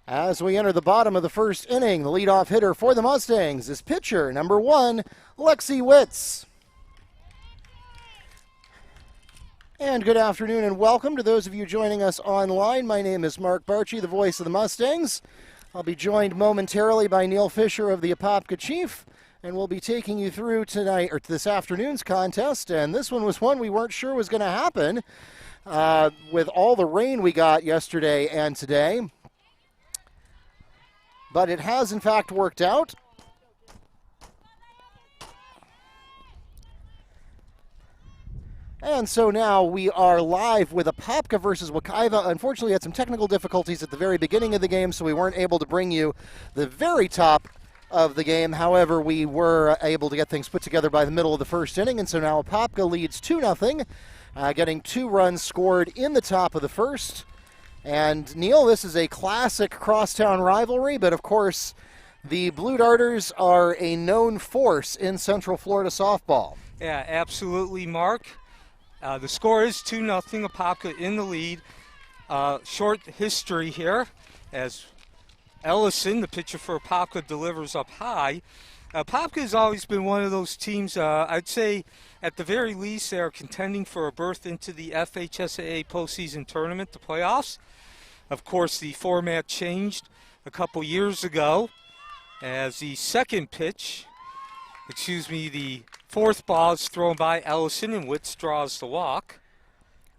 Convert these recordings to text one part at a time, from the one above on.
As we enter the bottom of the first inning, the leadoff hitter for the Mustangs is pitcher number 1, Lexi Witz. And good afternoon and welcome to those of you joining us online. My name is Mark Barchi, the voice of the Mustangs. I'll be joined momentarily by Neil Fisher of the Apopka Chief, and we'll be taking you through tonight or this afternoon's contest. And this one was one we weren't sure was going to happen with all the rain we got yesterday and today. But it has in fact worked out. And so now we are live with Apopka versus Wekiva. Unfortunately, had some technical difficulties at the very beginning of the game, so we weren't able to bring you the very top of the game. However, we were able to get things put together by the middle of the first inning, and so now Apopka leads 2-0, getting 2 runs scored in the top of the first. And Neil, this is a classic crosstown rivalry, but of course, the Blue Darters are a known force in Central Florida softball. Yeah, absolutely, Mark. The score is 2-0, Apopka in the lead. Short history here as Ellison, the pitcher for Apopka, delivers up high. Apopka has always been one of those teams, I'd say at the very least, they are contending for a berth into the FHSAA postseason tournament, the playoffs. Of course, the format changed a couple years ago as the the fourth ball is thrown by Ellison, and Witz draws the walk.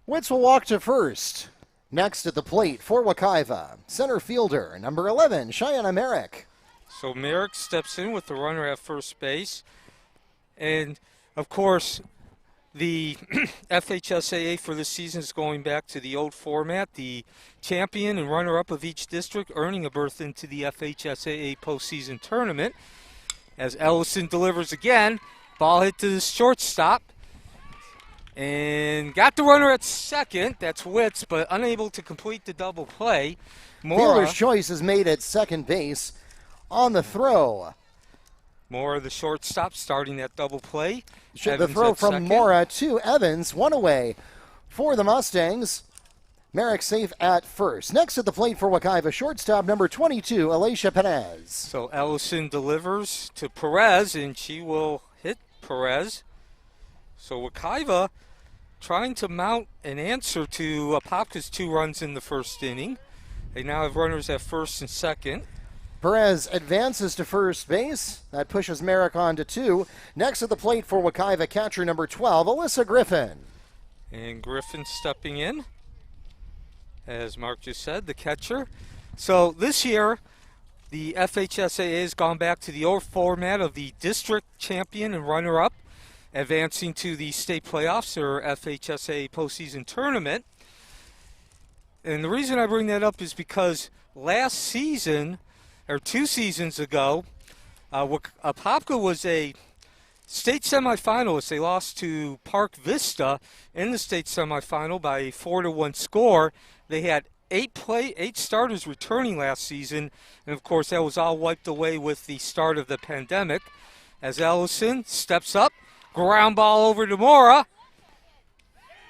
Witz will walk to first. Next at the plate for Wekiva, center fielder, number 11, Cheyenne Merrick. So Merrick steps in with the runner at first base. And, of course, the FHSAA for this season is going back to the old format. The champion and runner-up of each district earning a berth into the FHSAA postseason tournament. As Ellison delivers again, ball hit to the shortstop. And got the runner at second, that's Witz, but unable to complete the double play. Fielder's choice is made at second base on the throw. Mora, the shortstop, starting that double play. The throw from second. Mora to Evans, one away for the Mustangs. Merrick safe at first. Next at the plate for Wekiva, shortstop number 22, Alicia Perez. So Ellison delivers to Perez, and she will hit Perez. So Wekiva trying to mount an answer to Apopka's 2 runs in the first inning. They now have runners at first and second. Perez advances to first base. That pushes Merrick on to 2. Next at the plate for Wekiva, catcher number 12, Alyssa Griffin. And Griffin stepping in, as Mark just said, the catcher. So this year, the FHSAA has gone back to the old format of the district champion and runner-up, advancing to the state playoffs or FHSAA postseason tournament. And the reason I bring that up is because last season, or 2 seasons ago, Apopka was a state semifinalist. They lost to Park Vista in the state semifinal by a 4-1 score. They had 8 starters returning last season, and of course that was all wiped away with the start of the pandemic. As Ellison steps up, ground ball over to Mora,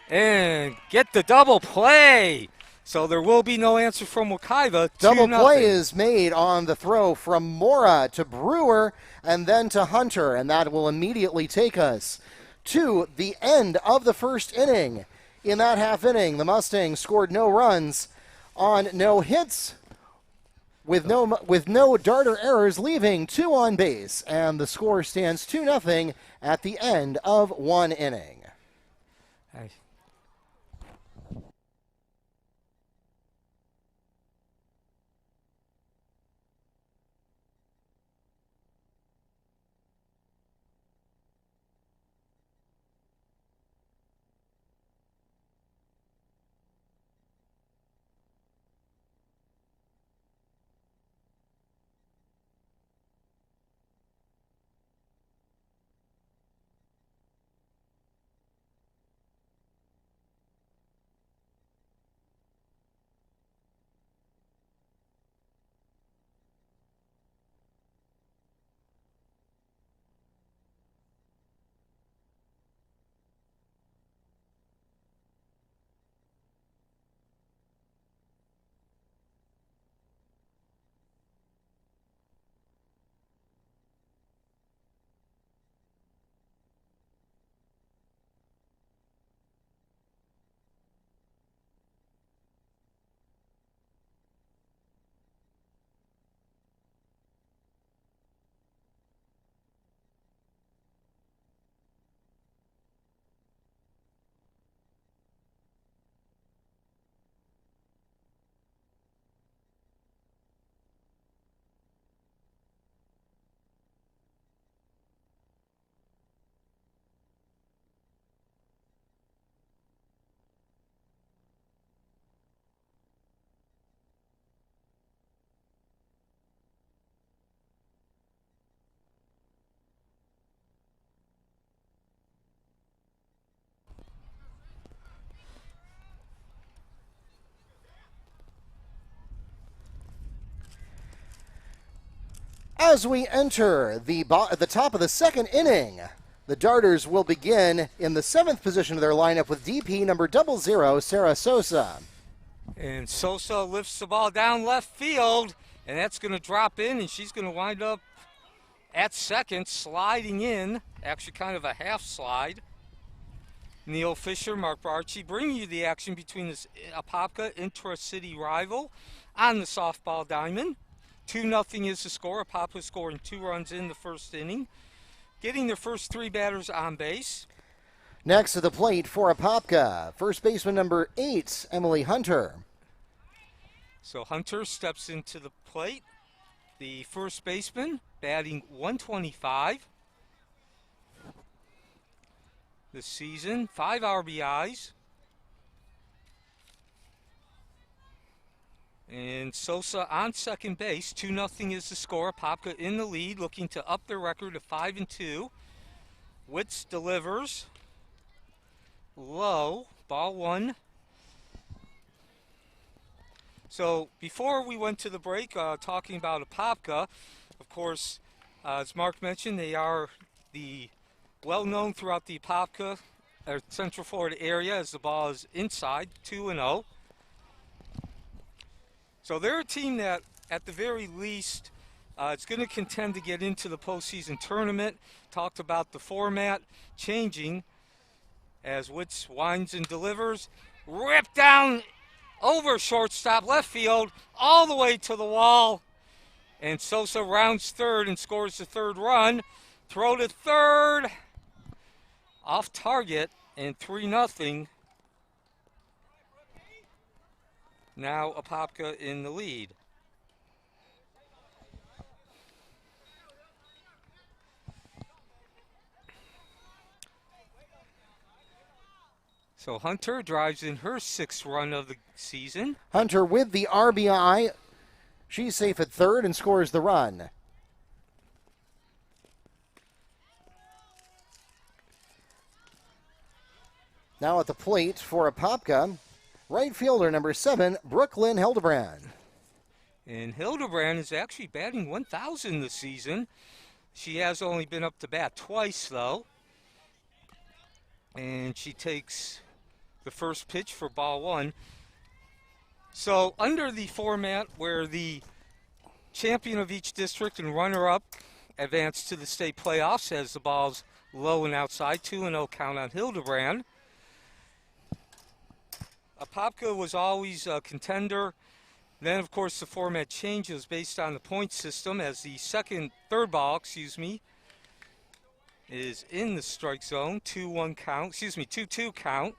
and get the double play. So there will be no answer from Wekiva. Double play is made on the throw from Mora to Brewer and then to Hunter, and that will immediately take us to the end of the first inning. In that half inning, the Mustangs scored no runs on no hits with no darter errors, leaving 2 on base, and the score stands 2-0 at the end of 1 inning. As we enter the top of the second inning, the Darters will begin in the 7th position of their lineup with DP number 00, Sarah Sosa. And Sosa lifts the ball down left field, and that's going to drop in, and she's going to wind up at second, sliding in, actually kind of a half slide. Neil Fisher, Mark Barchi bringing you the action between this Apopka intra-city rival on the softball diamond. 2-0 is the score. Apopka scoring 2 runs in the first inning, getting their first 3 batters on base. Next to the plate for Apopka, first baseman number 8, Emily Hunter. So Hunter steps into the plate. The first baseman batting 125 this season, 5 RBIs. And Sosa on second base, 2-0 is the score. Apopka in the lead, looking to up their record to 5-2. Witz delivers low, ball 1. So before we went to the break, talking about Apopka, of course, as Mark mentioned, they are the well-known throughout the Apopka, Central Florida area, as the ball is inside, 2-0. So they're a team that, at the very least, is going to contend to get into the postseason tournament. Talked about the format changing as Witz winds and delivers. Ripped down over shortstop, left field, all the way to the wall. And Sosa rounds third and scores the 3rd run. Throw to third. Off target, and 3-0. Now Apopka in the lead. So Hunter drives in her 6th run of the season. Hunter with the RBI. She's safe at third and scores the run. Now at the plate for Apopka, right fielder number 7, Brooklyn Hildebrand. And Hildebrand is actually batting 1,000 this season. She has only been up to bat twice, though. And she takes the first pitch for ball 1. So under the format where the champion of each district and runner-up advance to the state playoffs as the ball's low and outside, 2-0 count on Hildebrand. Apopka was always a contender. Then, of course, the format changes based on the point system as the third ball, is in the strike zone, 2-2 count.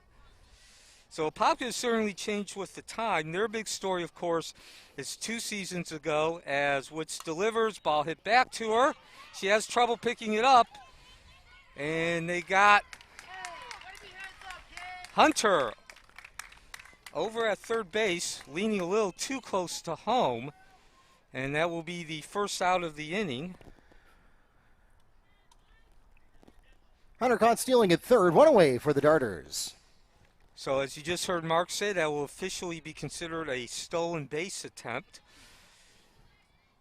So Apopka has certainly changed with the time. Their big story, of course, is 2 seasons ago as Witz delivers, ball hit back to her. She has trouble picking it up, and they got Hunter over at third base, leaning a little too close to home, and that will be the first out of the inning. Hunter caught stealing at third, 1 away for the Darters. So as you just heard Mark say, that will officially be considered a stolen base attempt.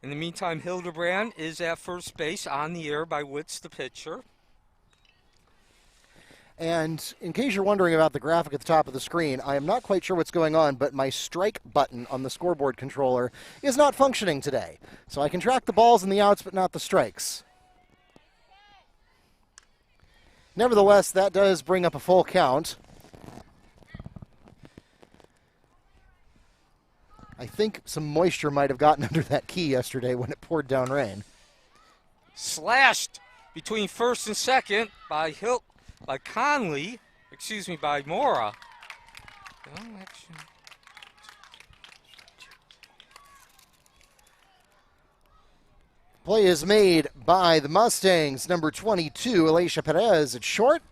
In the meantime, Hildebrand is at first base on the air by Witz, the pitcher. And in case you're wondering about the graphic at the top of the screen, I am not quite sure what's going on, but my strike button on the scoreboard controller is not functioning today. So I can track the balls and the outs, but not the strikes. Nevertheless, that does bring up a full count. I think some moisture might have gotten under that key yesterday when it poured down rain. Slashed between first and second by by Mora. Play is made by the Mustangs, number 22, Alicia Perez at short.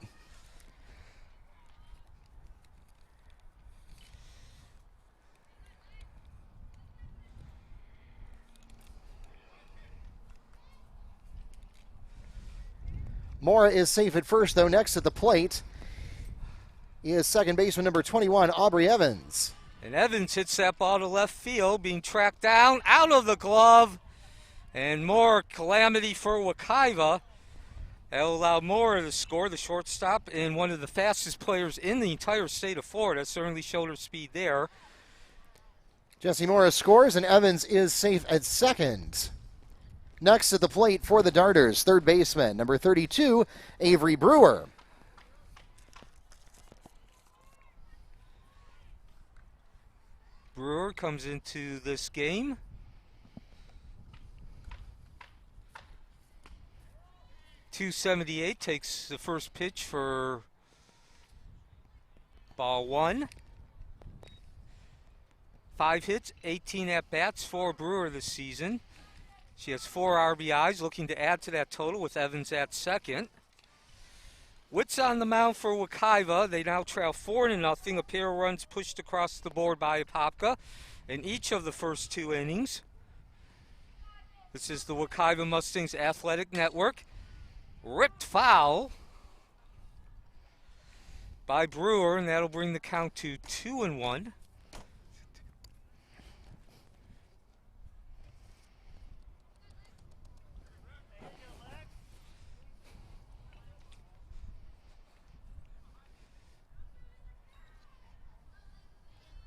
Mora is safe at first, though. Next at the plate is second baseman number 21, Aubrey Evans. And Evans hits that ball to left field, being tracked down out of the glove And more calamity for Wekiva. That'll allow Moore to score, the shortstop, and one of the fastest players in the entire state of Florida. Certainly showed her speed there. Jesse Morris scores, and Evans is safe at second. Next at the plate for the Darters, third baseman, number 32, Avery Brewer. Brewer comes into this game. .278 takes the first pitch for ball one. 5 hits, 18 at-bats for Brewer this season. She has 4 RBIs, looking to add to that total with Evans at second. Witt's on the mound for Wekiva. They now trail 4-0. A pair of runs pushed across the board by Apopka in each of the first 2 innings. This is the Wekiva Mustangs Athletic Network. Ripped foul by Brewer, and that'll bring the count to 2-1.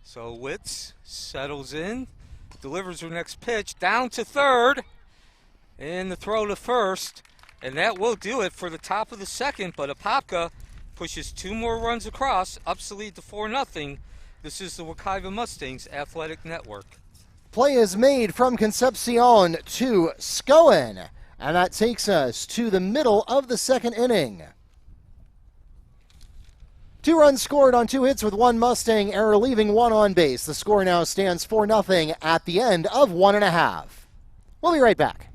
So Witz settles in, delivers her next pitch down to third, and the throw to first, and that will do it for the top of the second. But Apopka pushes 2 more runs across, ups the lead to 4-0. This is the Wekiva Mustangs Athletic Network. Play is made from Concepcion to Scoen, and that takes us to the middle of the second inning. 2 runs scored on 2 hits with 1 Mustang error, leaving 1 on base. The score now stands 4-0 at the end of 1.5. We'll be right back.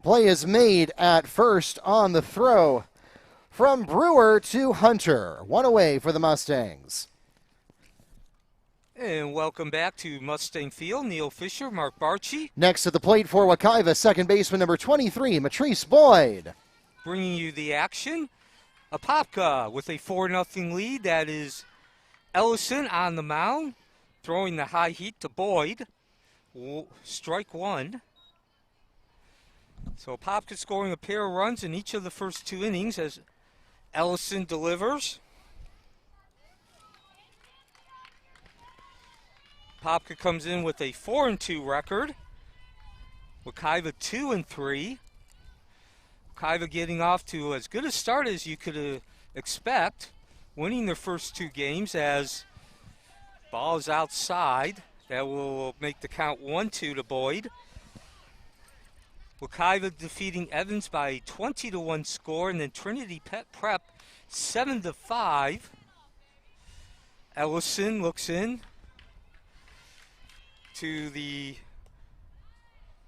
Play is made at first on the throw from Brewer to Hunter. 1 away for the Mustangs. And welcome back to Mustang Field. Neil Fisher, Mark Barchi. Next at the plate for Wekiva, second baseman number 23, Matrice Boyd. Bringing you the action. Apopka with a 4-0 lead. That is Ellison on the mound, throwing the high heat to Boyd. Strike 1. So Apopka scoring a pair of runs in each of the first 2 innings as Ellison delivers. Apopka comes in with a 4-2 record. Wekiva 2-3. Wekiva getting off to as good a start as you could expect, winning their first 2 games as ball is outside. That will make the count 1-2 to Boyd. Wekiva defeating Evans by a 20-1 score, and then Trinity Pet Prep 7-5. Ellison looks in to the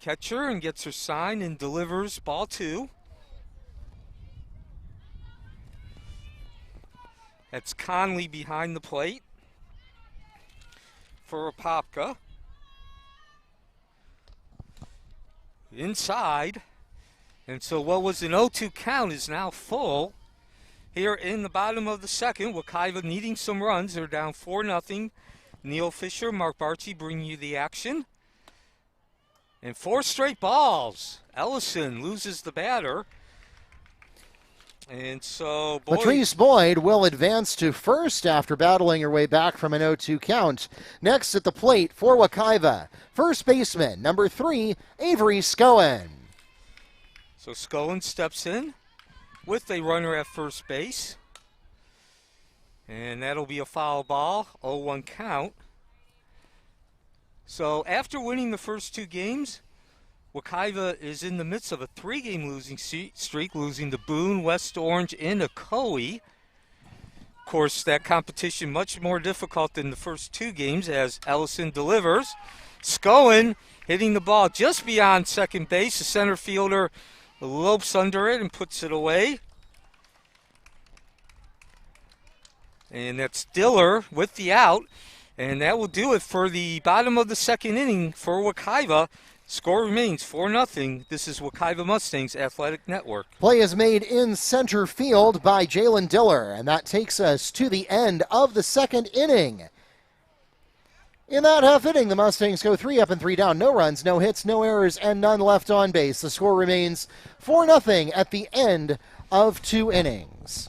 catcher and gets her sign and delivers ball 2. That's Conley behind the plate for Apopka. Inside. And so what was an 0-2 count is now full. Here in the bottom of the second, Wekiva needing some runs. They're down 4-0. Neil Fisher, Mark Barchi bringing you the action. And 4 straight balls. Ellison loses the batter. And so Boyd. Patrice Boyd will advance to first after battling her way back from an 0-2 count. Next at the plate for Wekiva, first baseman, number 3, Avery Scowen. So Scowen steps in with a runner at first base. And that'll be a foul ball, 0-1 count. So after winning the first 2 games, Wekiva is in the midst of a 3-game losing streak, losing to Boone, West Orange, and Ocoee. Of course, that competition much more difficult than the first 2 games as Ellison delivers. Scowen hitting the ball just beyond second base. The center fielder lopes under it and puts it away. And that's Diller with the out. And that will do it for the bottom of the second inning for Wekiva. Score remains 4-0. This is Wekiva Mustangs Athletic Network. Play is made in center field by Jalen Diller, and that takes us to the end of the second inning. In that half inning, the Mustangs go 3 up and 3 down. No runs, no hits, no errors, and none left on base. The score remains 4-0 at the end of 2 innings.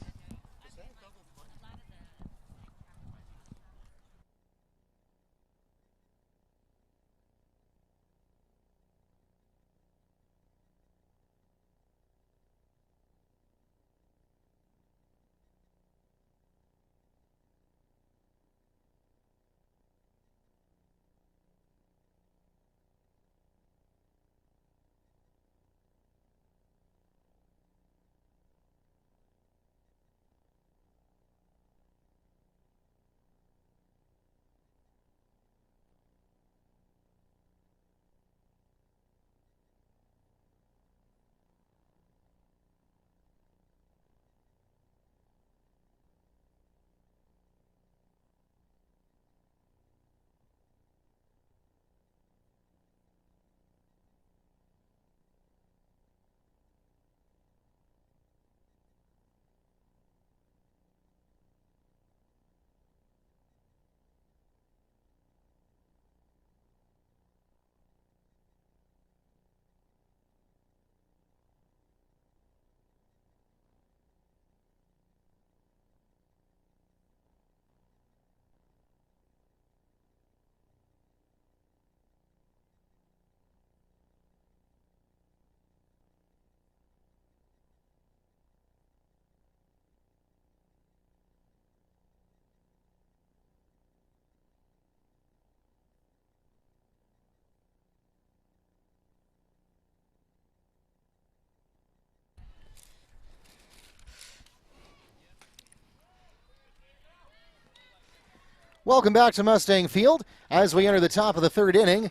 Welcome back to Mustang Field. As we enter the top of the third inning,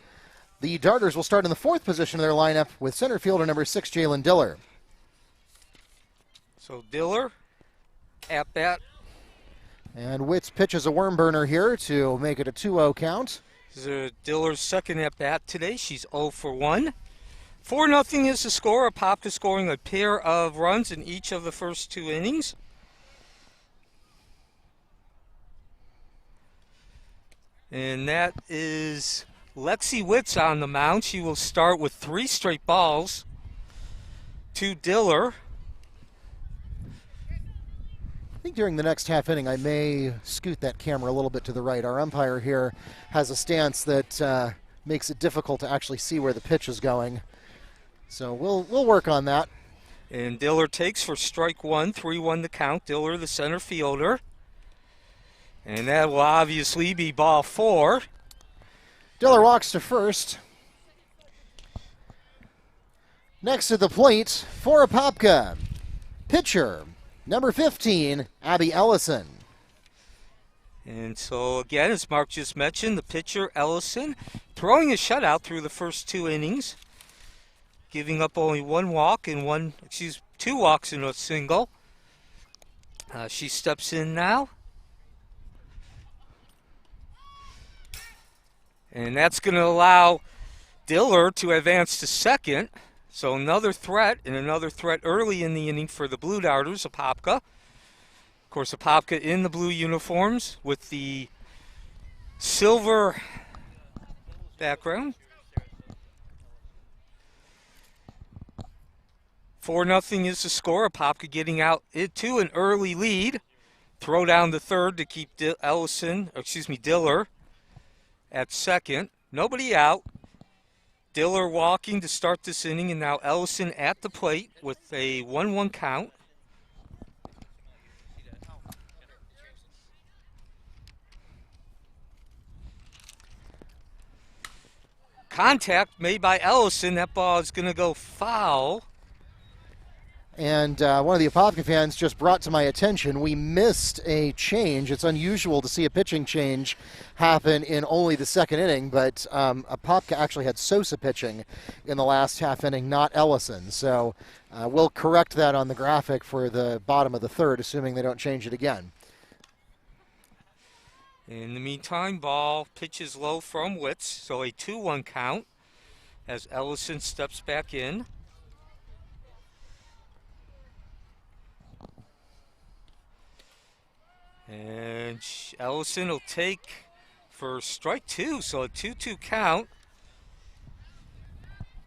the Darters will start in the 4th position of their lineup with center fielder number 6, Jalen Diller. So Diller at bat. And Witts pitches a worm burner here to make it a 2-0 count. This is Diller's second at bat today. She's 0 for 1. 4-0 is the score. Apopka scoring a pair of runs in each of the first 2 innings. And that is Lexi Witts on the mound. She will start with 3 straight balls to Diller. I think during the next half inning, I may scoot that camera a little bit to the right. Our umpire here has a stance that makes it difficult to actually see where the pitch is going. So we'll work on that. And Diller takes for strike 1, 3-1 the count. Diller, the center fielder. And that will obviously be ball 4. Diller walks to first. Next at the plate for Apopka, pitcher number 15, Abby Ellison. And so again, as Mark just mentioned, the pitcher Ellison throwing a shutout through the first 2 innings, giving up only 1 walk and 2 walks in a single. She steps in now. And that's going to allow Diller to advance to second. So another threat, and another threat early in the inning for the Blue Darters, Apopka. Of course, Apopka in the blue uniforms with the silver background. 4-0 is the score. Apopka getting out to an early lead. Throw down the third to keep Diller at second. Nobody out. Diller walking to start this inning, and now Ellison at the plate with a 1-1 count. Contact made by Ellison. That ball is going to go foul. And one of the Apopka fans just brought to my attention, we missed a change. It's unusual to see a pitching change happen in only the second inning, but Apopka actually had Sosa pitching in the last half inning, not Ellison. So we'll correct that on the graphic for the bottom of the third, assuming they don't change it again. In the meantime, ball pitches low from Witz, so a 2-1 count as Ellison steps back in. And Ellison will take for strike 2, so a 2-2 count.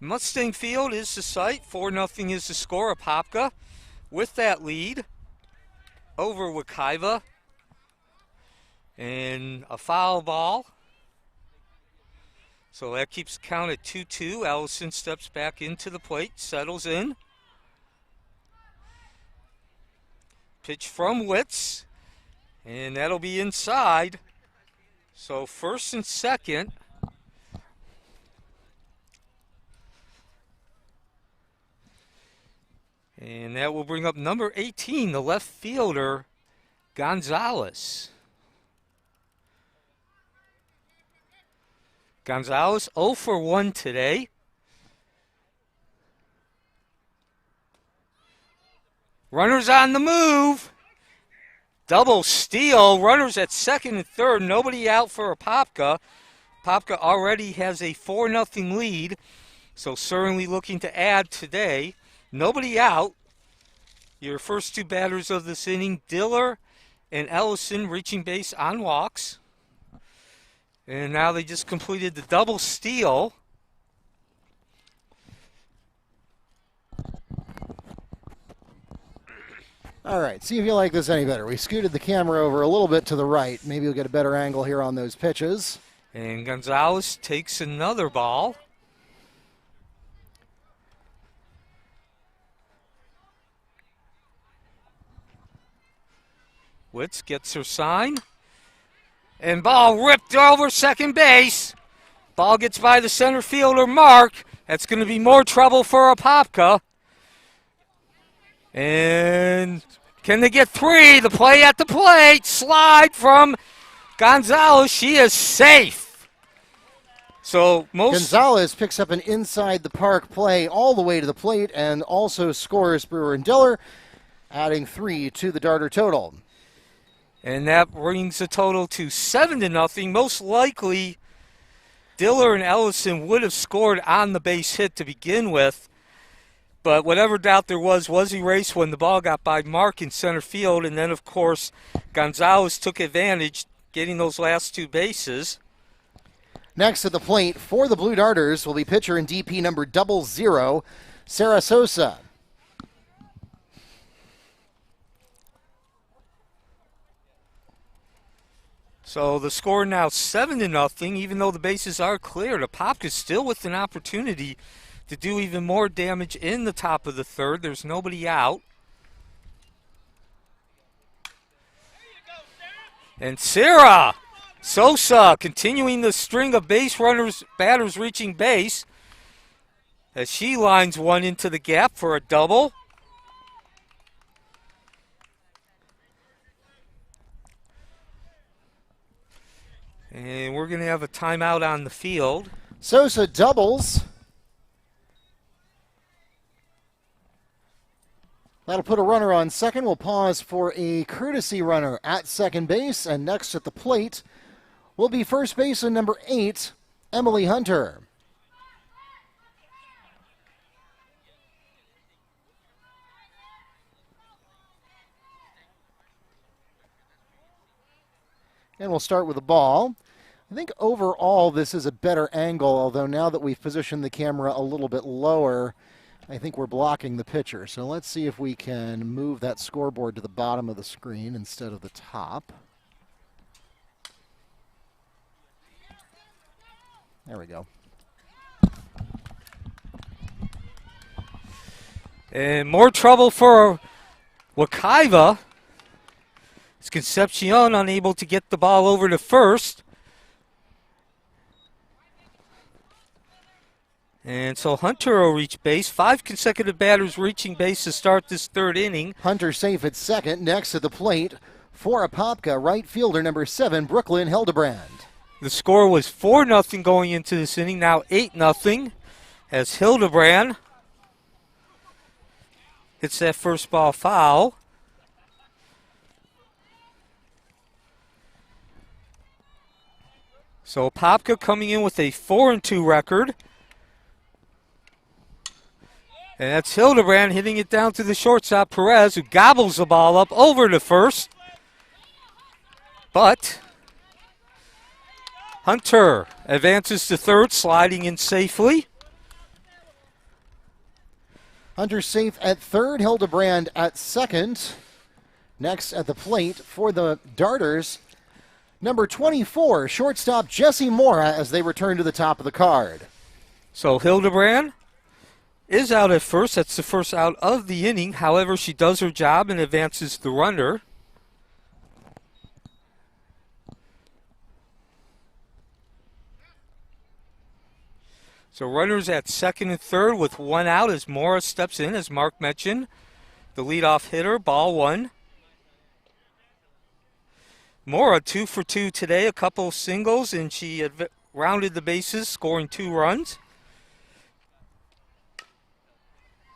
Mustang Field is the site. 4-0 is the score. Apopka with that lead over Wekiva. And a foul ball. So that keeps the count at 2-2. Ellison steps back into the plate, settles in. Pitch from Witz. And that'll be inside. So first and second. And that will bring up number 18, the left fielder, Gonzalez. Gonzalez 0 for 1 today. Runners on the move. Double steal. Runners at second and third. Nobody out for Apopka. Apopka already has a 4-0 lead, so certainly looking to add today. Nobody out. Your first 2 batters of this inning, Diller and Ellison, reaching base on walks. And now they just completed the double steal. All right, see if you like this any better. We scooted the camera over a little bit to the right. Maybe we'll get a better angle here on those pitches. And Gonzalez takes another ball. Witz gets her sign. And ball ripped over second base. Ball gets by the center fielder, Mark. That's going to be more trouble for Apopka. And can they get 3? The play at the plate. Slide from Gonzalez. She is safe. So Gonzalez picks up an inside the park play all the way to the plate and also scores Brewer and Diller, adding 3 to the Darter total. And that brings the total to 7-0. Most likely, Diller and Ellison would have scored on the base hit to begin with. But whatever doubt there was erased when the ball got by Mark in center field. And then, of course, Gonzalez took advantage, getting those last 2 bases. Next at the plate for the Blue Darters will be pitcher and DP number 00, Sarah Sosa. So the score now 7-0, even though the bases are cleared. Apopka still with an opportunity to do even more damage in the top of the third. There's nobody out. And Sarah Sosa continuing the string of base runners, batters reaching base. as she lines one into the gap for a double. And we're going to have a timeout on the field. Sosa doubles. That'll put a runner on second. We'll pause for a courtesy runner at second base. And next at the plate will be first baseman number 8, Emily Hunter. And we'll start with the ball. I think overall this is a better angle, although now that we've positioned the camera a little bit lower, I think we're blocking the pitcher. So let's see if we can move that scoreboard to the bottom of the screen instead of the top. There we go. And more trouble for Wekiva. It's Concepcion unable to get the ball over to first. And so Hunter will reach base. 5 consecutive batters reaching base to start this third inning. Hunter safe at second. Next at the plate for Apopka, right fielder number 7, Brooklyn Hildebrand. The score was 4-0 going into this inning, now 8-0 as Hildebrand hits that first ball foul. So Apopka coming in with a 4-2 record. And that's Hildebrand hitting it down to the shortstop, Perez, who gobbles the ball up over to first. But Hunter advances to third, sliding in safely. Hunter safe at third, Hildebrand at second. Next at the plate for the Darters, number 24, shortstop Jessie Mora, as they return to the top of the card. So Hildebrand is out at first. That's the first out of the inning. However, she does her job and advances the runner. So runners at second and third with one out as Mora steps in, as Mark mentioned. The leadoff hitter, ball one. Mora 2 for 2 today, a couple of singles, and she rounded the bases, scoring 2 runs.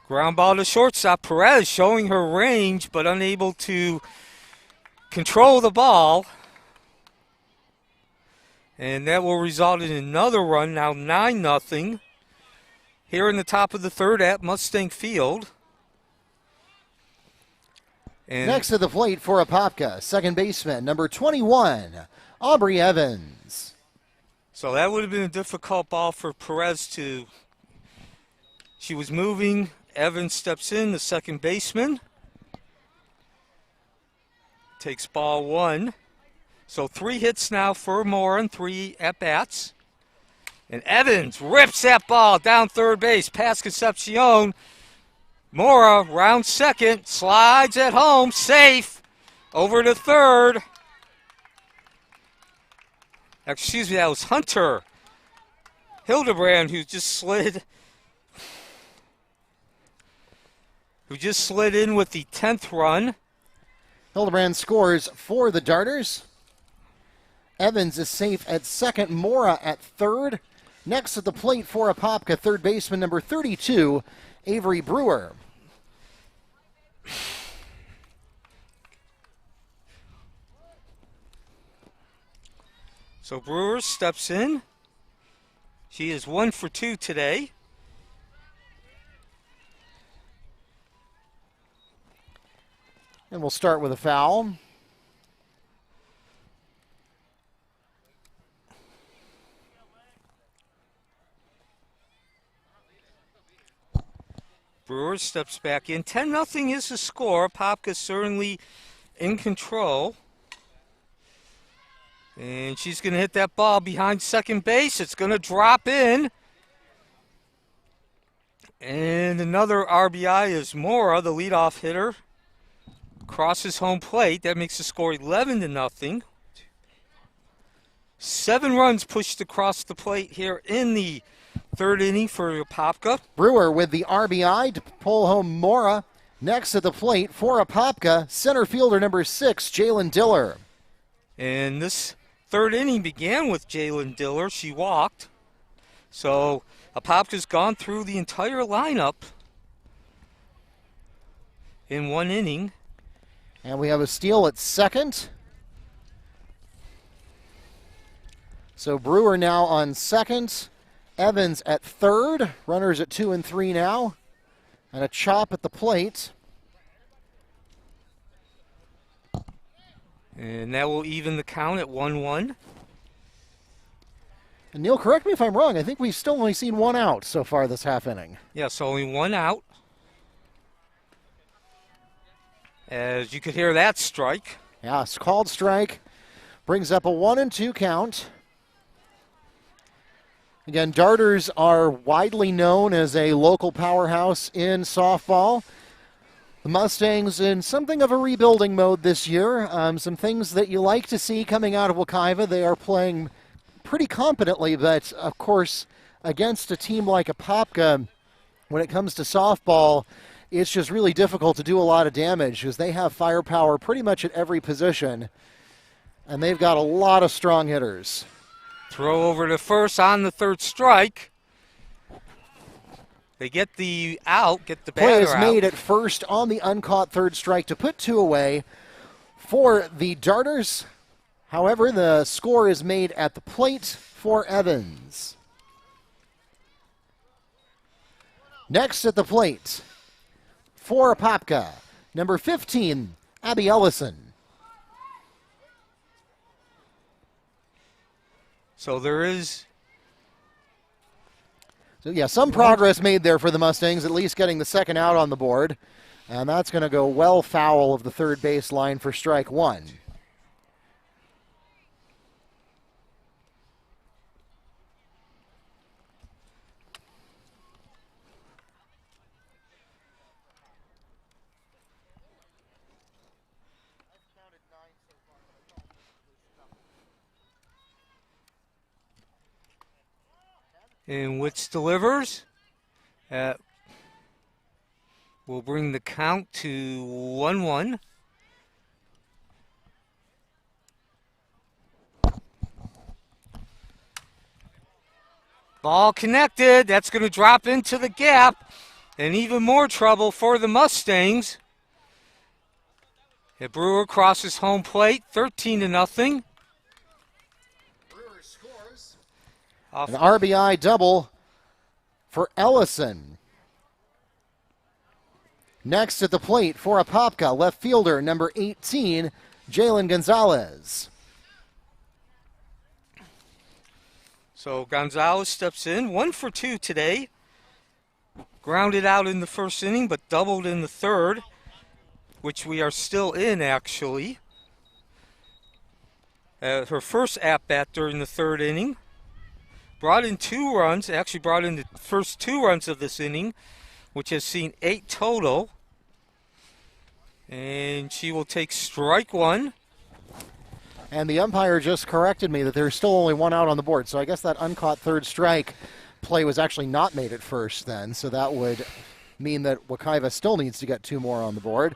Ground ball to shortstop. Perez showing her range, but unable to control the ball. And that will result in another run, now 9-0. Here in the top of the third at Mustang Field. And next to the plate for Apopka, second baseman, number 21, Aubrey Evans. So that would have been a difficult ball for Perez to... She was moving. Evans steps in, the second baseman. Takes ball one. So 3 hits now for Mora and 3 at-bats. And Evans rips that ball down third base past Concepcion. Mora, round second, slides at home, safe, over to third. Excuse me, that was Hunter Hildebrand who just slid in with the 10th run. Hildebrand scores for the Darters. Evans is safe at second, Mora at third. Next at the plate for Apopka, third baseman number 32, Avery Brewer. So Brewer steps in. She is 1 for 2 today. And we'll start with a foul. Brewer steps back in. 10-0 is the score. Apopka certainly in control. And she's going to hit that ball behind second base. It's going to drop in. And another RBI is Mora, the leadoff hitter. Crosses home plate. That makes the score 11-0. 7 runs pushed across the plate here in the third inning for Apopka. Brewer with the RBI to pull home Mora. Next at the plate for Apopka, center fielder number 6, Jalen Diller. And this third inning began with Jalen Diller. She walked. So Apopka's gone through the entire lineup in one inning. And we have a steal at second. So Brewer now on second. Evans at third. Runners at 2 and 3 now. And a chop at the plate. And that will even the count at 1-1. And Neil, correct me if I'm wrong. I think we've still only seen one out so far this half inning. Yes, only one out. As you could hear that strike. Yeah, it's called strike. Brings up a 1-2 count. Again, Darters are widely known as a local powerhouse in softball. The Mustangs in something of a rebuilding mode this year. Some things that you like to see coming out of Wekiva. They are playing pretty competently, but of course, against a team like Apopka, when it comes to softball, it's just really difficult to do a lot of damage because they have firepower pretty much at every position, and they've got a lot of strong hitters. Throw over to first on the third strike. They get the out, get the batter Play is out. made at first on the uncaught third strike to put 2 away for the Darters. However, the score is made at the plate for Evans. Next at the plate for Apopka, number 15, Abby Ellison. So there is some progress made there for the Mustangs, at least getting the second out on the board. And that's going to go well foul of the third base line for strike 1. in which delivers. Will bring the count to 1-1. Ball connected. That's going to drop into the gap. And even more trouble for the Mustangs. And Brewer crosses home plate, 13-0. An RBI double for Ellison. Next at the plate for Apopka, left fielder number 18, Jalen Gonzalez. So Gonzalez steps in, 1 for 2 today. Grounded out in the first inning, but doubled in the third, which we are still in, actually. Her first at-bat during the third inning. Brought in 2 runs, actually brought in the first 2 runs of this inning, which has seen 8 total. And she will take strike 1. And the umpire just corrected me that there's still only 1 out on the board. So I guess that uncaught third strike play was actually not made at first then. So that would mean that Wekiva still needs to get 2 more on the board.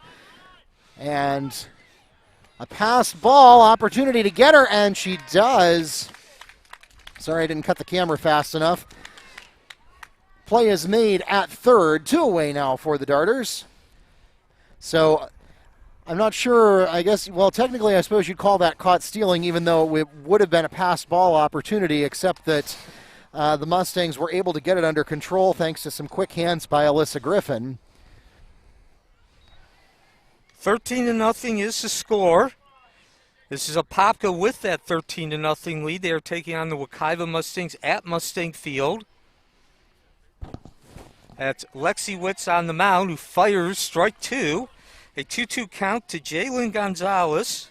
And a pass ball opportunity to get her, and she does. Sorry, I didn't cut the camera fast enough. Play is made at third. 2 away now for the Darters. So I'm not sure, I guess, well, technically I suppose you'd call that caught stealing, even though it would have been a pass ball opportunity, except that the Mustangs were able to get it under control thanks to some quick hands by Alyssa Griffin. 13-0 is the score. This is Apopka with that 13-0 lead. They are taking on the Wekiva Mustangs at Mustang Field. That's Lexi Witz on the mound, who fires strike 2. A 2-2 count to Jalen Gonzalez.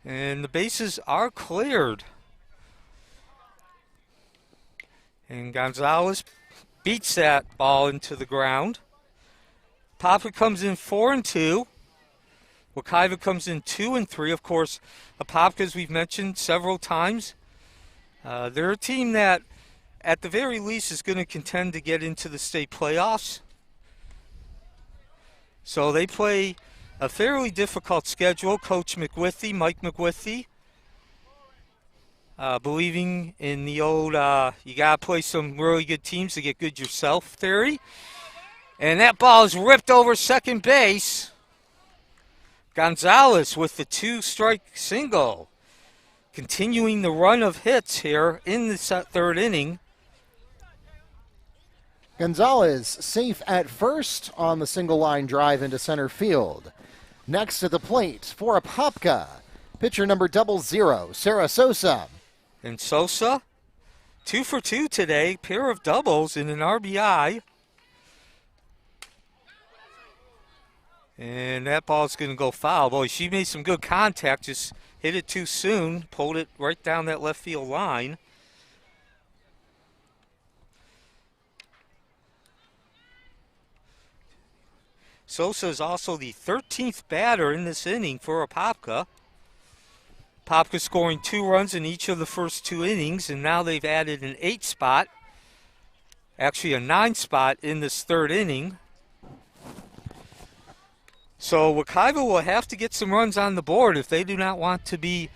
And the bases are cleared. And Gonzalez beats that ball into the ground. Apopka comes in 4-2. Wekiva comes in 2-3. Of course, Apopka, as we've mentioned several times, They're a team that, at the very least, is going to contend to get into the state playoffs. So they play a fairly difficult schedule. Coach McWithy, Mike McWithy, believing in the old, you got to play some really good teams to get good yourself theory. And that ball is ripped over second base. Gonzalez with the 2-strike single. Continuing the run of hits here in the third inning. Gonzalez safe at first on the single line drive into center field. Next to the plate for Apopka, pitcher number 00, Sarah Sosa. And Sosa, 2 for 2 today, pair of doubles and an RBI. And that ball's going to go foul. Boy, she made some good contact, just hit it too soon, pulled it right down that left field line. Sosa is also the 13th batter in this inning for Apopka. Apopka scoring 2 runs in each of the first 2 innings, and now they've added an 8 spot, actually a 9 spot in this third inning. So Wekiva will have to get some runs on the board if they do not want this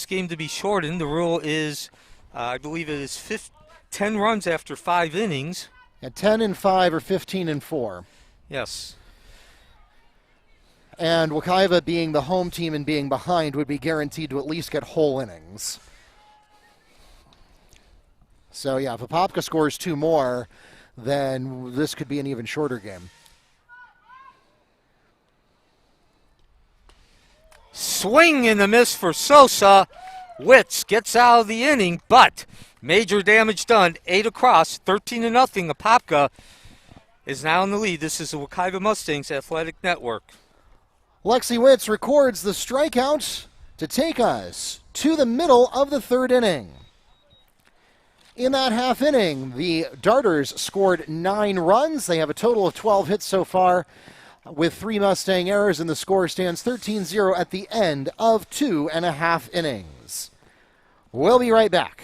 game to be shortened. The rule is, I believe it is 10 runs after 5 innings. At 10-5 or 15-4. Yes. And Wekiva, being the home team and being behind, would be guaranteed to at least get whole innings. So yeah, if Apopka scores 2 more, then this could be an even shorter game. Swing and a miss for Sosa. Witz gets out of the inning, but major damage done. 8 across, 13-0. Apopka is now in the lead. This is the Wekiva Mustangs Athletic Network. Lexi Witz records the strikeout to take us to the middle of the third inning. In that half inning, the Darters scored 9 runs. They have a total of 12 hits so far, with 3 Mustang errors, and the score stands 13-0 at the end of 2.5 innings. We'll be right back.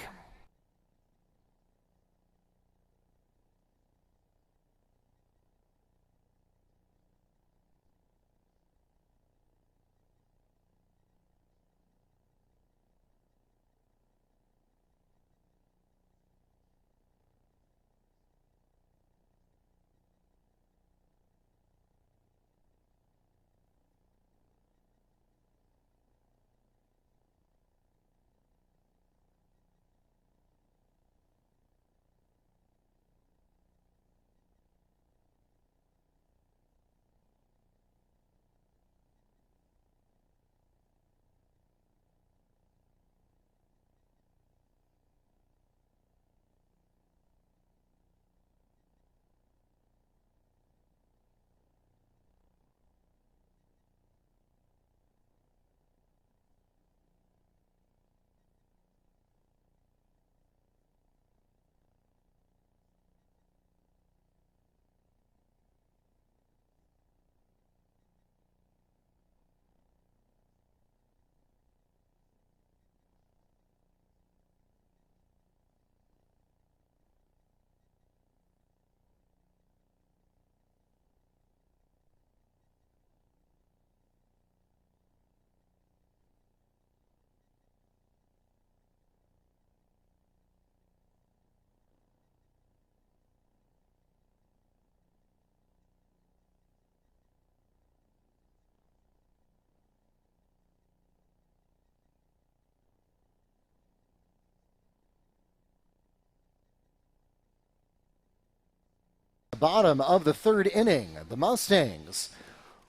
Bottom of the third inning, the Mustangs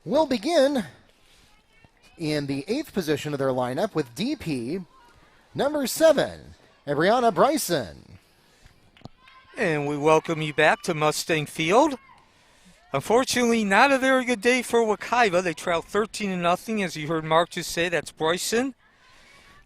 will begin in the 8th position of their lineup with DP number 7, Brianna Bryson. And we welcome you back to Mustang Field. Unfortunately, not a very good day for Wekiva. They trail 13-0, as you heard Mark just say. That's Bryson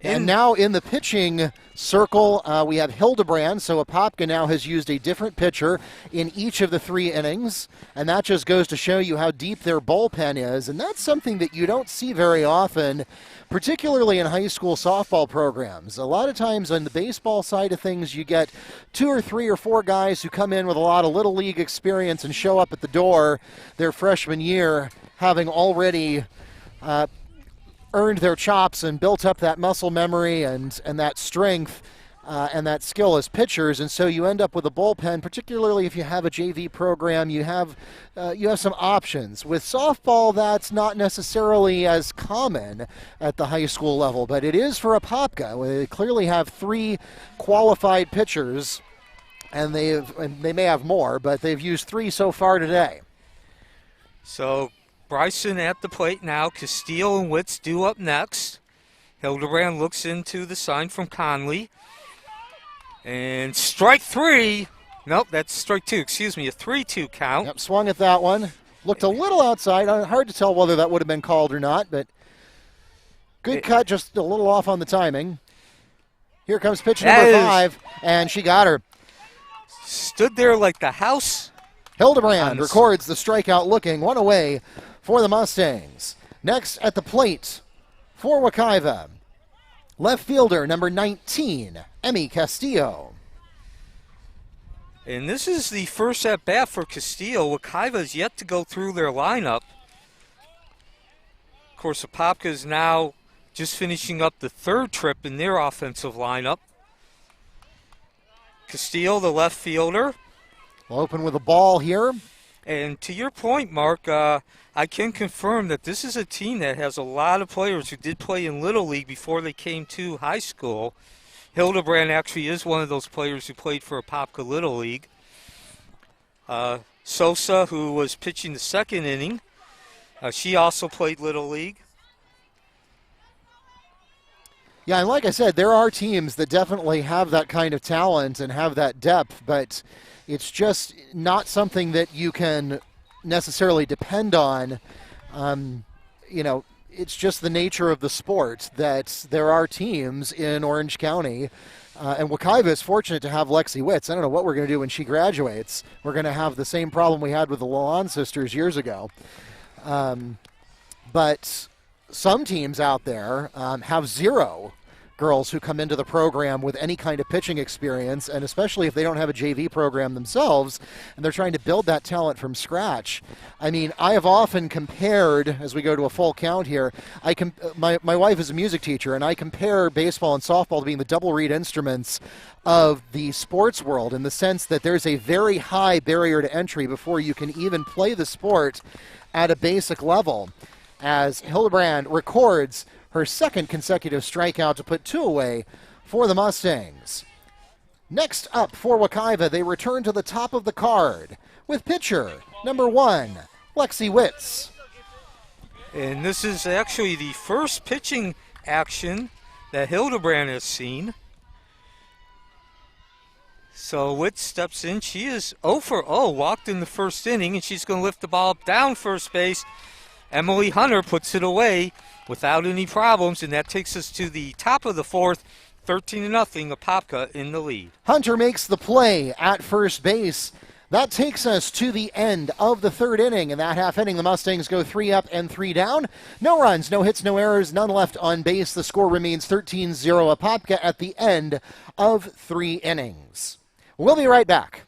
And now in the pitching circle, we have Hildebrand. So Apopka now has used a different pitcher in each of the 3 innings. And that just goes to show you how deep their bullpen is. And that's something that you don't see very often, particularly in high school softball programs. A lot of times on the baseball side of things, you get 2 or 3 or 4 guys who come in with a lot of little league experience and show up at the door their freshman year having already earned their chops and built up that muscle memory and that strength and that skill as pitchers. And so you end up with a bullpen, particularly if you have a JV program, you have some options. With softball, that's not necessarily as common at the high school level, but it is for Apopka. They clearly have 3 qualified pitchers, and they may have more, but they've used 3 so far today. So Bryson at the plate now. Castillo and Witz due up next. Hildebrand looks into the sign from Conley. And strike 3. Nope, that's strike 2. Excuse me, a 3-2 count. Yep, swung at that one. Looked a little outside. Hard to tell whether that would have been called or not, but good cut, just a little off on the timing. Here comes pitch number 5, and she got her. Stood there like the house. Hildebrand records the strikeout, looking 1 away for the Mustangs. Next at the plate for Wekiva, left fielder number 19, Emmy Castillo. And this is the first at-bat for Castillo. Wekiva is yet to go through their lineup. Of course, Apopka is now just finishing up the 3rd trip in their offensive lineup. Castillo, the left fielder. We'll open with a ball here. And to your point, Mark, I can confirm that this is a team that has a lot of players who did play in Little League before they came to high school. Hildebrand actually is one of those players who played for Apopka Little League. Sosa, who was pitching the 2nd inning, she also played Little League. Yeah, and like I said, there are teams that definitely have that kind of talent and have that depth, but it's just not something that you can necessarily depend on. It's just the nature of the sport that there are teams in Orange County. And Wekiva is fortunate to have Lexi Witz. I don't know what we're going to do when she graduates. We're going to have the same problem we had with the Lalonde sisters years ago. But some teams out there have 0 girls who come into the program with any kind of pitching experience, and especially if they don't have a JV program themselves and they're trying to build that talent from scratch. I mean, I have often compared, as we go to a full count here, my wife is a music teacher, and I compare baseball and softball to being the double reed instruments of the sports world, in the sense that there's a very high barrier to entry before you can even play the sport at a basic level. As Hildebrand records her 2nd consecutive strikeout to put 2 away for the Mustangs. Next up for Wekiva, they return to the top of the card with pitcher number 1, Lexi Witz. And this is actually the first pitching action that Hildebrand has seen. So Witz steps in. She is 0 for 0, walked in the 1st inning, and she's going to lift the ball up down first base. Emily Hunter puts it away without any problems, and that takes us to the top of the 4th, 13-0, Apopka in the lead. Hunter makes the play at first base. That takes us to the end of the 3rd inning. In that half inning, the Mustangs go 3 up and 3 down. No runs, no hits, no errors, none left on base. The score remains 13-0 Apopka at the end of 3 innings. We'll be right back.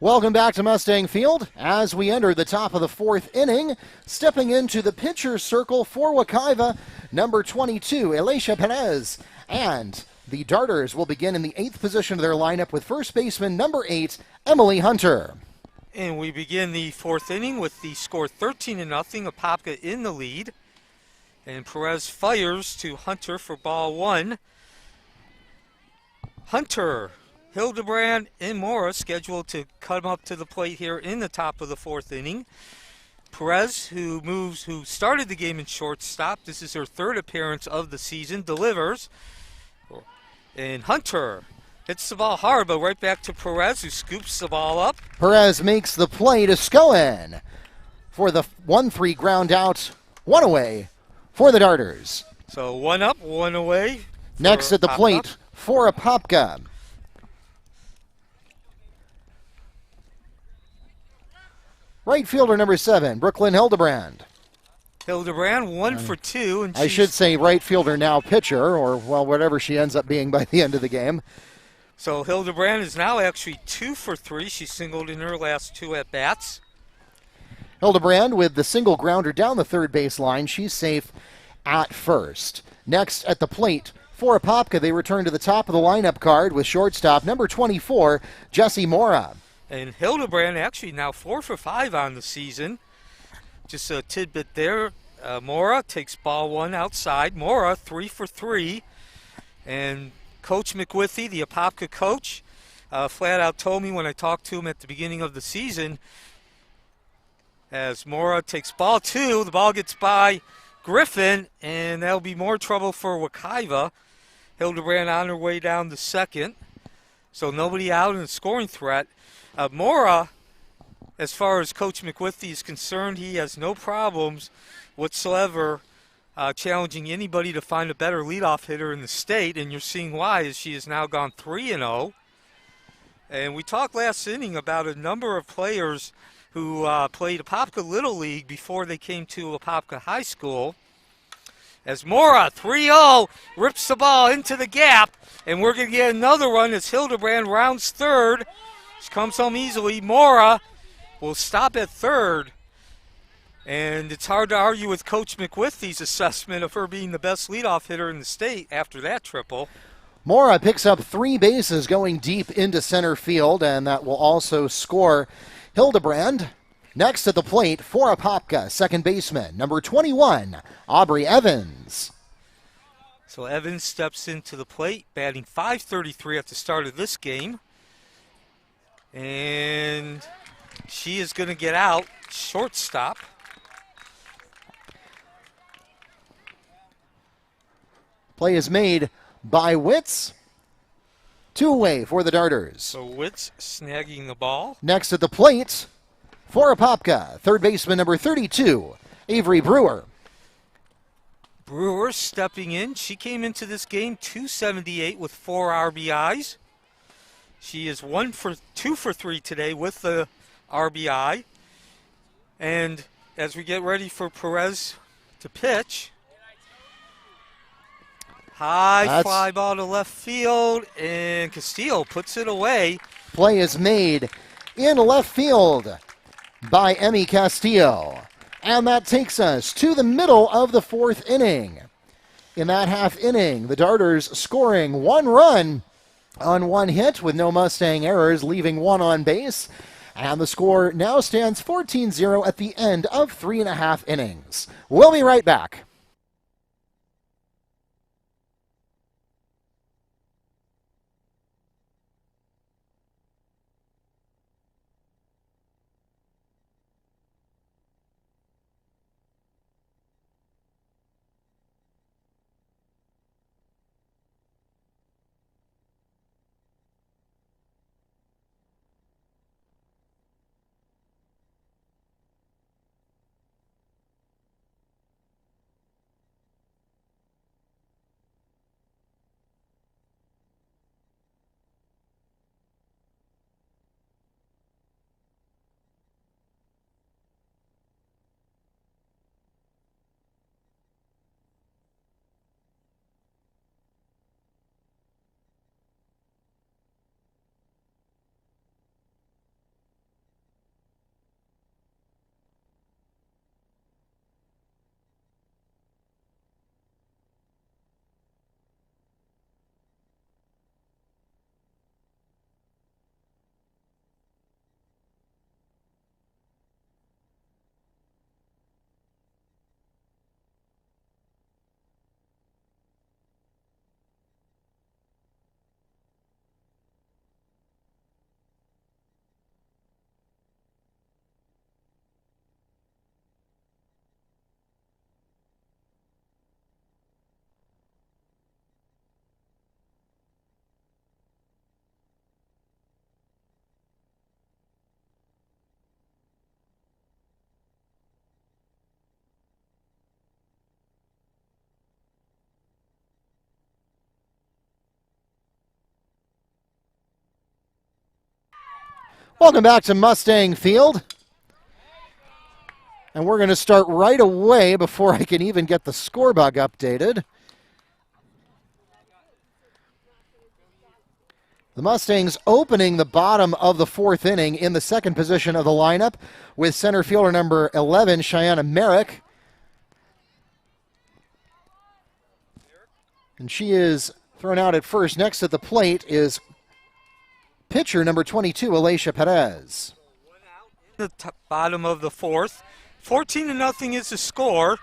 Welcome back to Mustang Field as we enter the top of the fourth inning. Stepping into the pitcher's circle for Wekiva, number 22, Elisha Perez. And the Darters will begin in the 8th position of their lineup with first baseman number 8, Emily Hunter. And we begin the fourth inning with the score 13-0, Apopka in the lead. And Perez fires to Hunter for ball 1. Hunter, Hildebrand, and Mora scheduled to come up to the plate here in the top of the fourth inning. Perez, who started the game in shortstop, this is her third appearance of the season, delivers. And Hunter hits the ball hard, but right back to Perez, who scoops the ball up. Perez makes the play to Scoen for the 1-3 ground out, 1 away for the Darters. So 1 up, 1 away. Next at the plate for Apopka. Right fielder number 7, Brooklyn Hildebrand. Hildebrand 1 for 2. And I should say right fielder, now pitcher, or, well, whatever she ends up being by the end of the game. So Hildebrand is now actually 2 for 3. She singled in her last 2 at-bats. Hildebrand with the single grounder down the third base line. She's safe at first. Next at the plate for Apopka, they return to the top of the lineup card with shortstop number 24, Jessie Mora. And Hildebrand actually now 4 for 5 on the season. Just a tidbit there. Mora takes ball 1 outside. Mora 3 for 3. And Coach McWithy, the Apopka coach, flat out told me when I talked to him at the beginning of the season, as Mora takes ball 2, the ball gets by Griffin, and that'll be more trouble for Wekiva. Hildebrand on her way down to second. So nobody out in the scoring threat. Mora, as far as Coach McWithy is concerned, he has no problems whatsoever challenging anybody to find a better leadoff hitter in the state, and you're seeing why, as she has now gone 3-0. And we talked last inning about a number of players who played Apopka Little League before they came to Apopka High School. As Mora, 3-0, rips the ball into the gap, and we're going to get another run as Hildebrand rounds third. She comes home easily. Mora will stop at third. And it's hard to argue with Coach McWithy's assessment of her being the best leadoff hitter in the state after that triple. Mora picks up 3 bases going deep into center field, and that will also score Hildebrand. Next at the plate for Apopka, second baseman, number 21, Aubrey Evans. So Evans steps into the plate, batting .533 at the start of this game. And she is going to get out shortstop. Play is made by Witz. 2 away for the Darters. So Witz snagging the ball. Next at the plate for Apopka, third baseman number 32, Avery Brewer. Brewer stepping in. She came into this game .278 with 4 RBIs. She is 2 for 3 today with the RBI. And as we get ready for Perez to pitch, high fly ball to left field, and Castillo puts it away. Play is made in left field by Emmy Castillo. And that takes us to the middle of the fourth inning. In that half inning, the Darters scoring 1 run on 1 hit with no Mustang errors, leaving 1 on base. And the score now stands 14-0 at the end of 3.5 innings. We'll be right back. Welcome back to Mustang Field. And we're going to start right away before I can even get the score bug updated. The Mustangs opening the bottom of the fourth inning in the second position of the lineup with center fielder number 11, Cheyenne Merrick. And she is thrown out at first. Next at the plate is pitcher number 22, Alicia Perez. The bottom of the fourth. 14-0 is the score.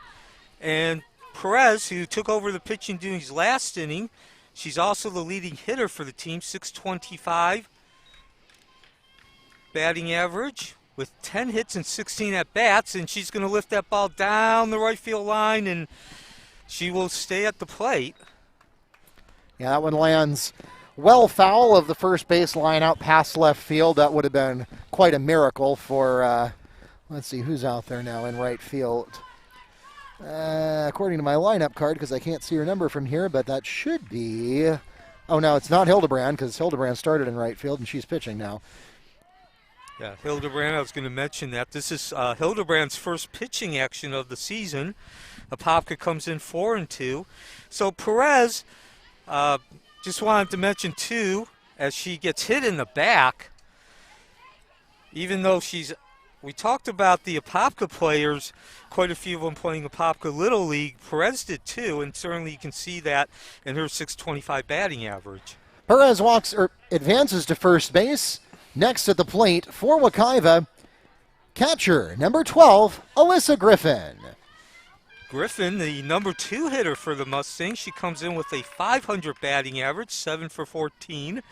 And Perez, who took over the pitching duties last inning, she's also the leading hitter for the team, 625 batting average with 10 hits and 16 at-bats, and she's going to lift that ball down the right field line, and she will stay at the plate. Yeah, that one lands well foul of the first base line out past left field. That would have been quite a miracle for, let's see, who's out there now in right field. According to my lineup card, because I can't see her number from here, but that should be... Oh, no, it's not Hildebrand, because Hildebrand started in right field, and she's pitching now. Yeah, Hildebrand, I was going to mention that. This is Hildebrand's first pitching action of the season. Apopka comes in 4-2. So Perez, just wanted to mention, too, as she gets hit in the back, even though she's... We talked about the Apopka players, quite a few of them playing Apopka Little League. Perez did too, and certainly you can see that in her 625 batting average. Perez advances to first base. Next at the plate for Wekiva, catcher number 12, Alyssa Griffin. Griffin, the number 2 hitter for the Mustangs, she comes in with a 500 batting average, 7 for 14,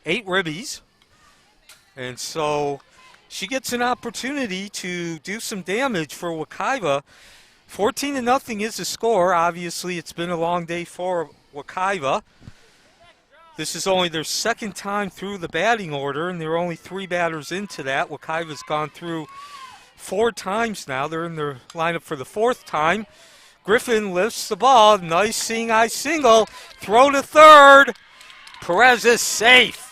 8 ribbies. And so she gets an opportunity to do some damage for Wekiva. 14-0 is the score. Obviously, it's been a long day for Wekiva. This is only their second time through the batting order, and there are only 3 batters into that. Wekiva's gone through 4 times now. They're in their lineup for the 4th time. Griffin lifts the ball. Nice seeing eye single. Throw to third. Perez is safe.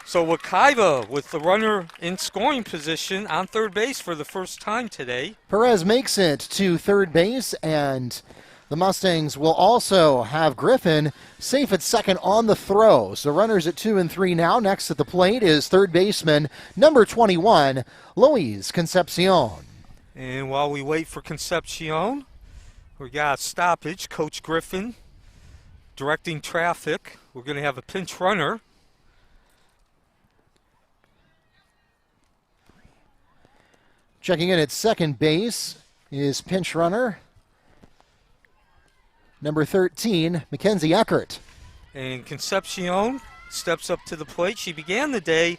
So Wekiva with the runner in scoring position on third base for the first time today. Perez makes it to third base, and the Mustangs will also have Griffin safe at second on the throw. So runners at 2 and 3 now. Next at the plate is third baseman number 21, Louise Concepcion. And while we wait for Concepcion, we got a stoppage. Coach Griffin directing traffic. We're going to have a pinch runner. Checking in at second base is pinch runner number 13, Mackenzie Eckert. And Concepcion steps up to the plate. She began the day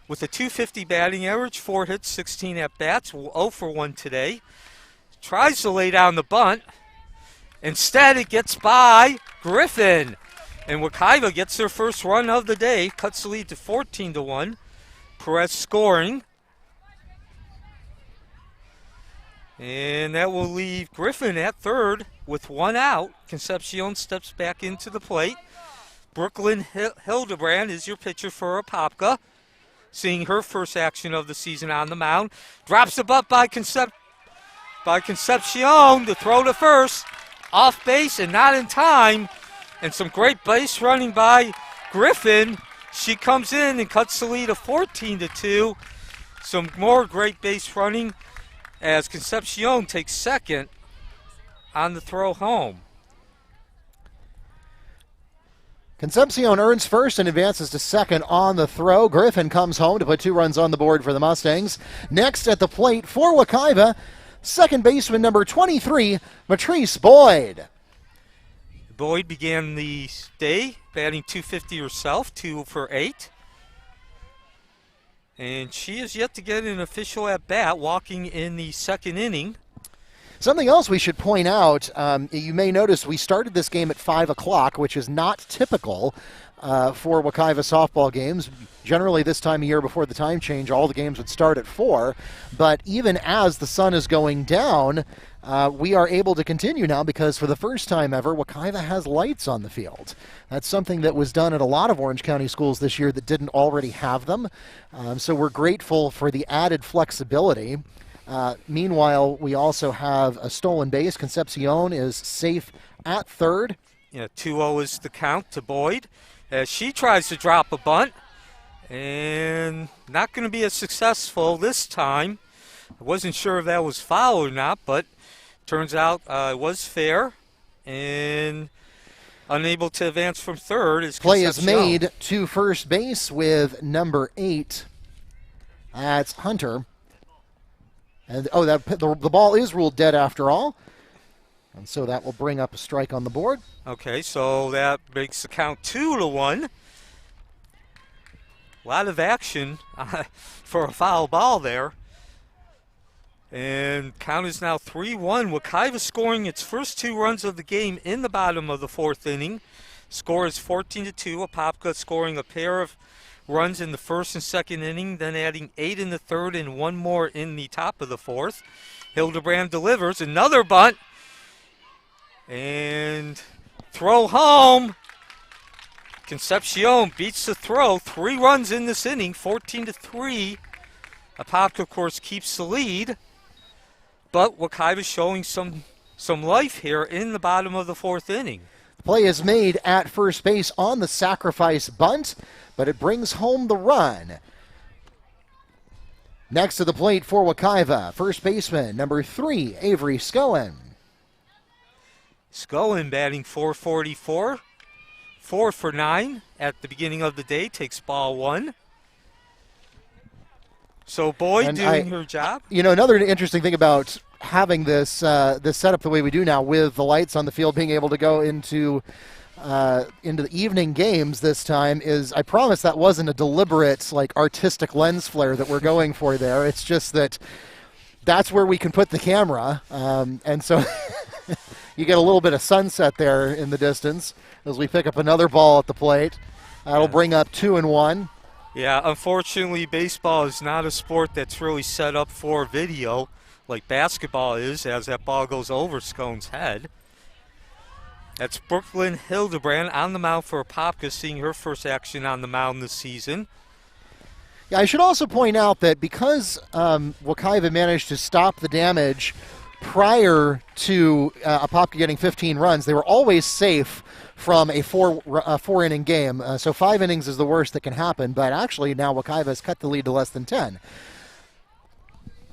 with a 250 batting average, 4 hits, 16 at-bats, 0 for 1 today. Tries to lay down the bunt. Instead, it gets by Griffin. And Wekiva gets their first run of the day, cuts the lead to 14-1. Perez scoring. And that will leave Griffin at third with 1 out. Concepcion steps back into the plate. Brooklyn Hildebrand is your pitcher for Apopka, seeing her first action of the season on the mound. Drops the butt by Concepcion. The throw to first. Off base and not in time. And some great base running by Griffin. She comes in and cuts the lead to 14-2. Some more great base running as Concepcion takes second on the throw home. Concepcion earns first and advances to second on the throw. Griffin comes home to put 2 runs on the board for the Mustangs. Next at the plate for Wekiva, second baseman number 23, Matrice Boyd. Boyd began the day batting .250 herself, 2 for 8. And she is yet to get an official at-bat, walking in the second inning. Something else we should point out, you may notice we started this game at 5 o'clock, which is not typical for Wekiva softball games. Generally this time of year before the time change, all the games would start at 4. But even as the sun is going down, we are able to continue now because for the first time ever, Wekiva has lights on the field. That's something that was done at a lot of Orange County schools this year that didn't already have them. So we're grateful for the added flexibility. Meanwhile, we also have a stolen base. Concepcion is safe at third. Yeah, 2-0 is the count to Boyd as she tries to drop a bunt. And not going to be as successful this time. I wasn't sure if that was foul or not, but turns out it was fair. And unable to advance from third is Play is Concepcion. made to first base with number 8. That's Hunter. And the ball is ruled dead after all. And so that will bring up a strike on the board. Okay, so that makes the count 2-1. A lot of action for a foul ball there. And count is now 3-1. Wekiva scoring its first 2 runs of the game in the bottom of the 4th inning. Score is 14-2. Apopka scoring a pair of runs in the 1st and 2nd inning, then adding 8 in the 3rd and 1 more in the top of the 4th. Hildebrand delivers another bunt. And throw home. Concepcion beats the throw. 3 runs in this inning, 14-3. Apopka, of course, keeps the lead. But Wekiva showing some life here in the bottom of the 4th inning. Play is made at first base on the sacrifice bunt, but it brings home the run. Next to the plate for Wekiva, first baseman, number 3, Avery Scowen. Scowen batting .444, 4 for 9 at the beginning of the day, takes ball 1. So Boyd doing her job. You know, another interesting thing about having this setup the way we do now, with the lights on the field being able to go into the evening games this time, is I promise that wasn't a deliberate, like, artistic lens flare that we're going for there. It's just that's where we can put the camera, and so you get a little bit of sunset there in the distance as we pick up another ball at the plate. That'll bring up 2-1. Yeah, unfortunately, baseball is not a sport that's really set up for video like basketball is, as that ball goes over Scone's head. That's Brooklyn Hildebrand on the mound for Apopka, seeing her first action on the mound this season. Yeah, I should also point out that because Wekiva managed to stop the damage prior to Apopka getting 15 runs, they were always safe from a four-inning game. So 5 innings is the worst that can happen, but actually now Wekiva has cut the lead to less than 10.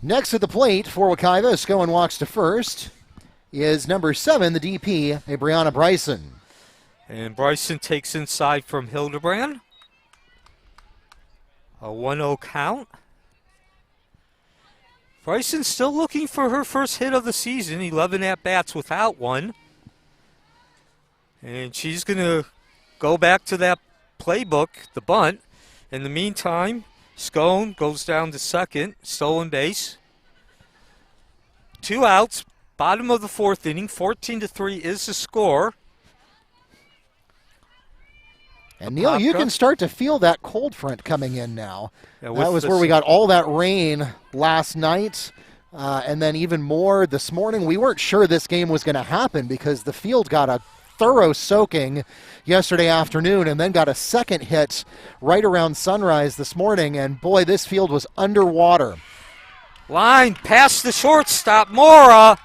Next at the plate for Wekiva, Scowen walks to first, is number 7, the DP, Brianna Bryson. And Bryson takes inside from Hildebrand. A 1-0 count. Bryson still looking for her first hit of the season, 11 at-bats without one. And she's going to go back to that playbook, the bunt. In the meantime, Scone goes down to second, stolen base. 2 outs, bottom of the 4th inning, 14-3 is the score. And Neil, Apopka, you can start to feel that cold front coming in now. Yeah, that was where we got all that rain last night, and then even more this morning. We weren't sure this game was going to happen because the field got a thorough soaking yesterday afternoon and then got a second hit right around sunrise this morning, and boy, this field was underwater. Line past the shortstop, Mora,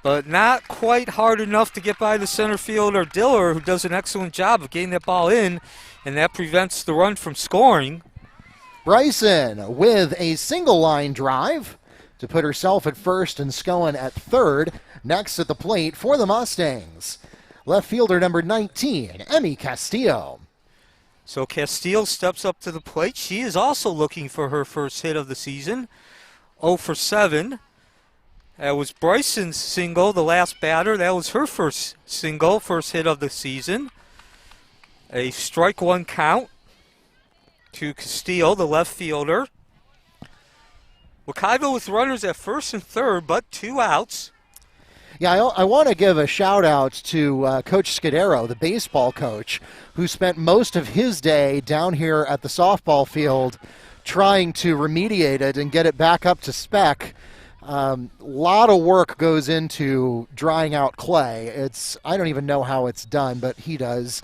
but not quite hard enough to get by the center fielder, Diller, who does an excellent job of getting that ball in, and that prevents the run from scoring. Bryson with a single line drive to put herself at first and Scowen at third. Next at the plate for the Mustangs, left fielder number 19, Emmy Castillo. So Castillo steps up to the plate. She is also looking for her first hit of the season. 0 for 7. That was Bryson's single, the last batter. That was her first single, first hit of the season. A strike 1 count to Castillo, the left fielder. Wekiva with runners at first and third, but 2 outs. Yeah, I want to give a shout out to Coach Scudero, the baseball coach, who spent most of his day down here at the softball field trying to remediate it and get it back up to spec. Lot of work goes into drying out clay. I don't even know how it's done, but he does.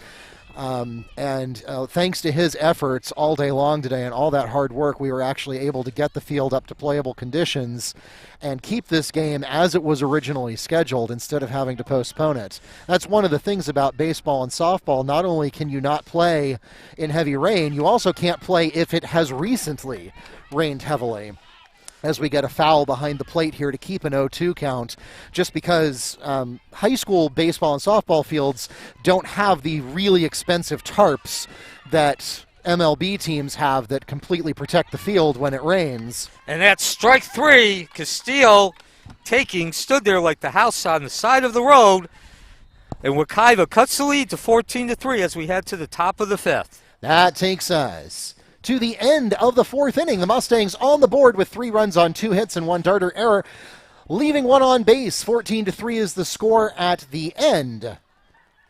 And thanks to his efforts all day long today and all that hard work, we were actually able to get the field up to playable conditions and keep this game as it was originally scheduled instead of having to postpone it. That's one of the things about baseball and softball. Not only can you not play in heavy rain, you also can't play if it has recently rained heavily, as we get a foul behind the plate here to keep an 0-2 count, just because high school baseball and softball fields don't have the really expensive tarps that MLB teams have that completely protect the field when it rains. And that's strike 3. Castillo stood there like the house on the side of the road. And Wekiva cuts the lead to 14-3 as we head to the top of the 5th. That takes us to the end of the 4th inning. The Mustangs on the board with 3 runs on 2 hits and 1 darter error, leaving 1 on base. 14-3 is the score at the end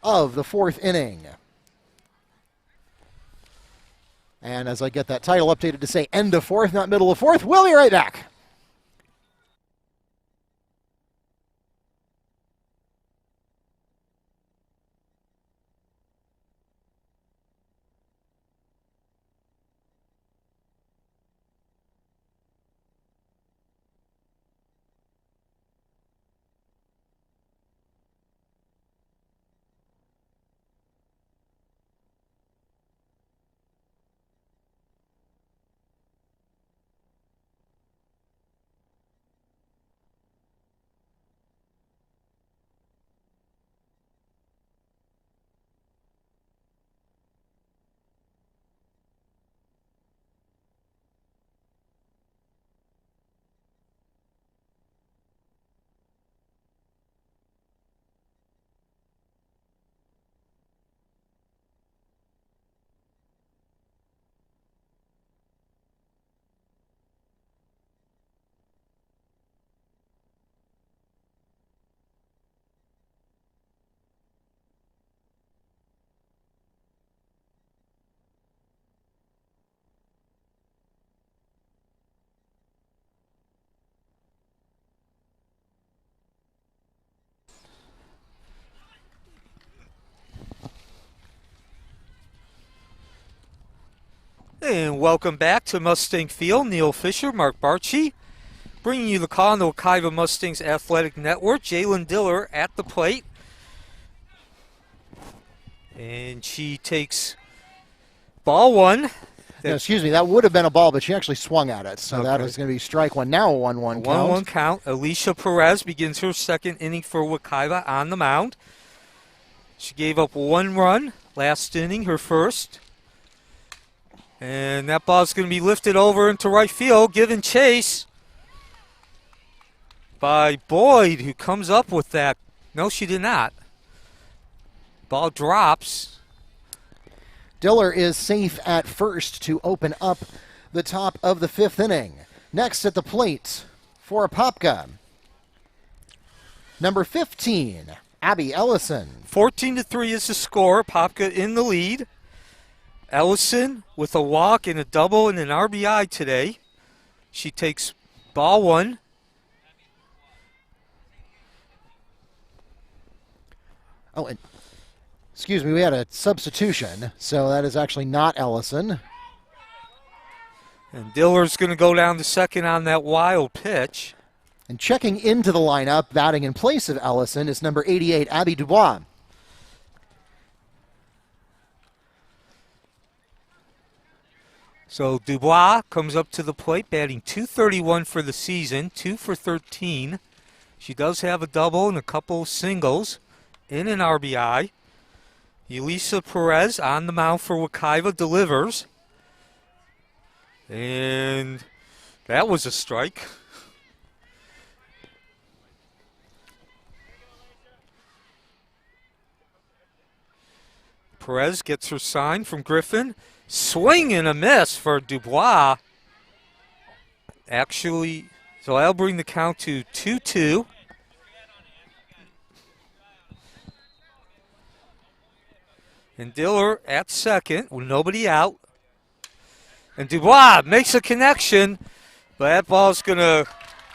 of the 4th inning. And as I get that title updated to say end of 4th, not middle of 4th, we'll be right back. And welcome back to Mustang Field. Neil Fisher, Mark Barchi, bringing you the call on the Wekiva Mustangs Athletic Network. Jalen Diller at the plate. And she takes ball 1. No, excuse me, that would have been a ball, but she actually swung at it. So Okay. that is going to be strike 1. Now a 1-1 count. 1-1 count. Alicia Perez begins her 2nd inning for Wekiva on the mound. She gave up 1 run last inning, her 1st. And that ball's going to be lifted over into right field, given chase by Boyd, who comes up with that. No, she did not. Ball drops. Diller is safe at first to open up the top of the 5th inning. Next at the plate for Apopka, number 15, Abby Ellison. 14-3 is the score. Apopka in the lead. Ellison with a walk and a double and an RBI today. She takes ball 1. Oh, and excuse me, we had a substitution, so that is actually not Ellison. And Diller's going to go down to 2nd on that wild pitch. And checking into the lineup, batting in place of Ellison, is number 88, Abby Dubois. So Dubois comes up to the plate, batting .231 for the season, 2 for 13. She does have a double and a couple of singles in an RBI. Elisa Perez on the mound for Wekiva delivers. And that was a strike. Perez gets her sign from Griffin. Swing and a miss for Dubois. Actually, so I'll bring the count to 2-2. And Diller at 2nd with nobody out. And Dubois makes a connection, but that ball's going to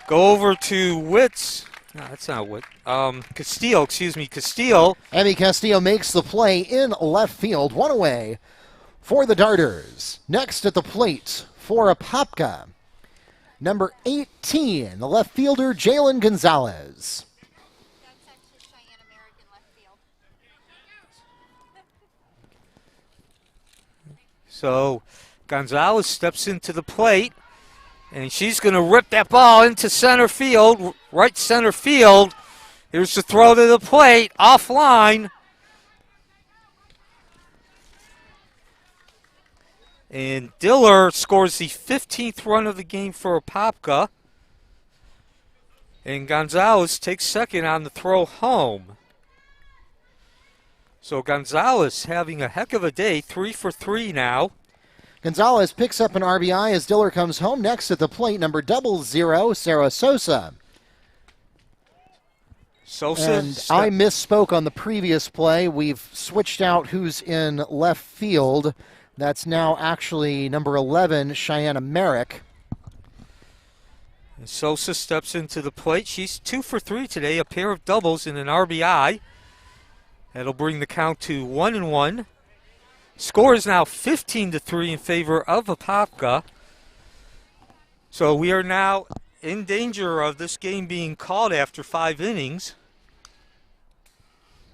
go over to Witz. No, that's not Witt. Castillo, excuse me, Castillo. Emmy Castillo makes the play in left field. One away for the Darters. Next at the plate for Apopka, number 18, the left fielder, Jalen Gonzalez. So Gonzalez steps into the plate, and she's going to rip that ball into center field, right center field. Here's the throw to the plate, offline. And Diller scores the 15th run of the game for Apopka. And Gonzalez takes second on the throw home. So Gonzalez having a heck of a day, 3 for 3 now. Gonzalez picks up an RBI as Diller comes home. Next at the plate, number 00, Sarah Sosa. And I misspoke on the previous play. We've switched out who's in left field. That's now actually number 11, Cheyenne Merrick. And Sosa steps into the plate. She's 2 for 3 today, a pair of doubles and an RBI. That'll bring the count to 1-1. Score is now 15-3 in favor of Apopka. So we are now in danger of this game being called after 5 innings.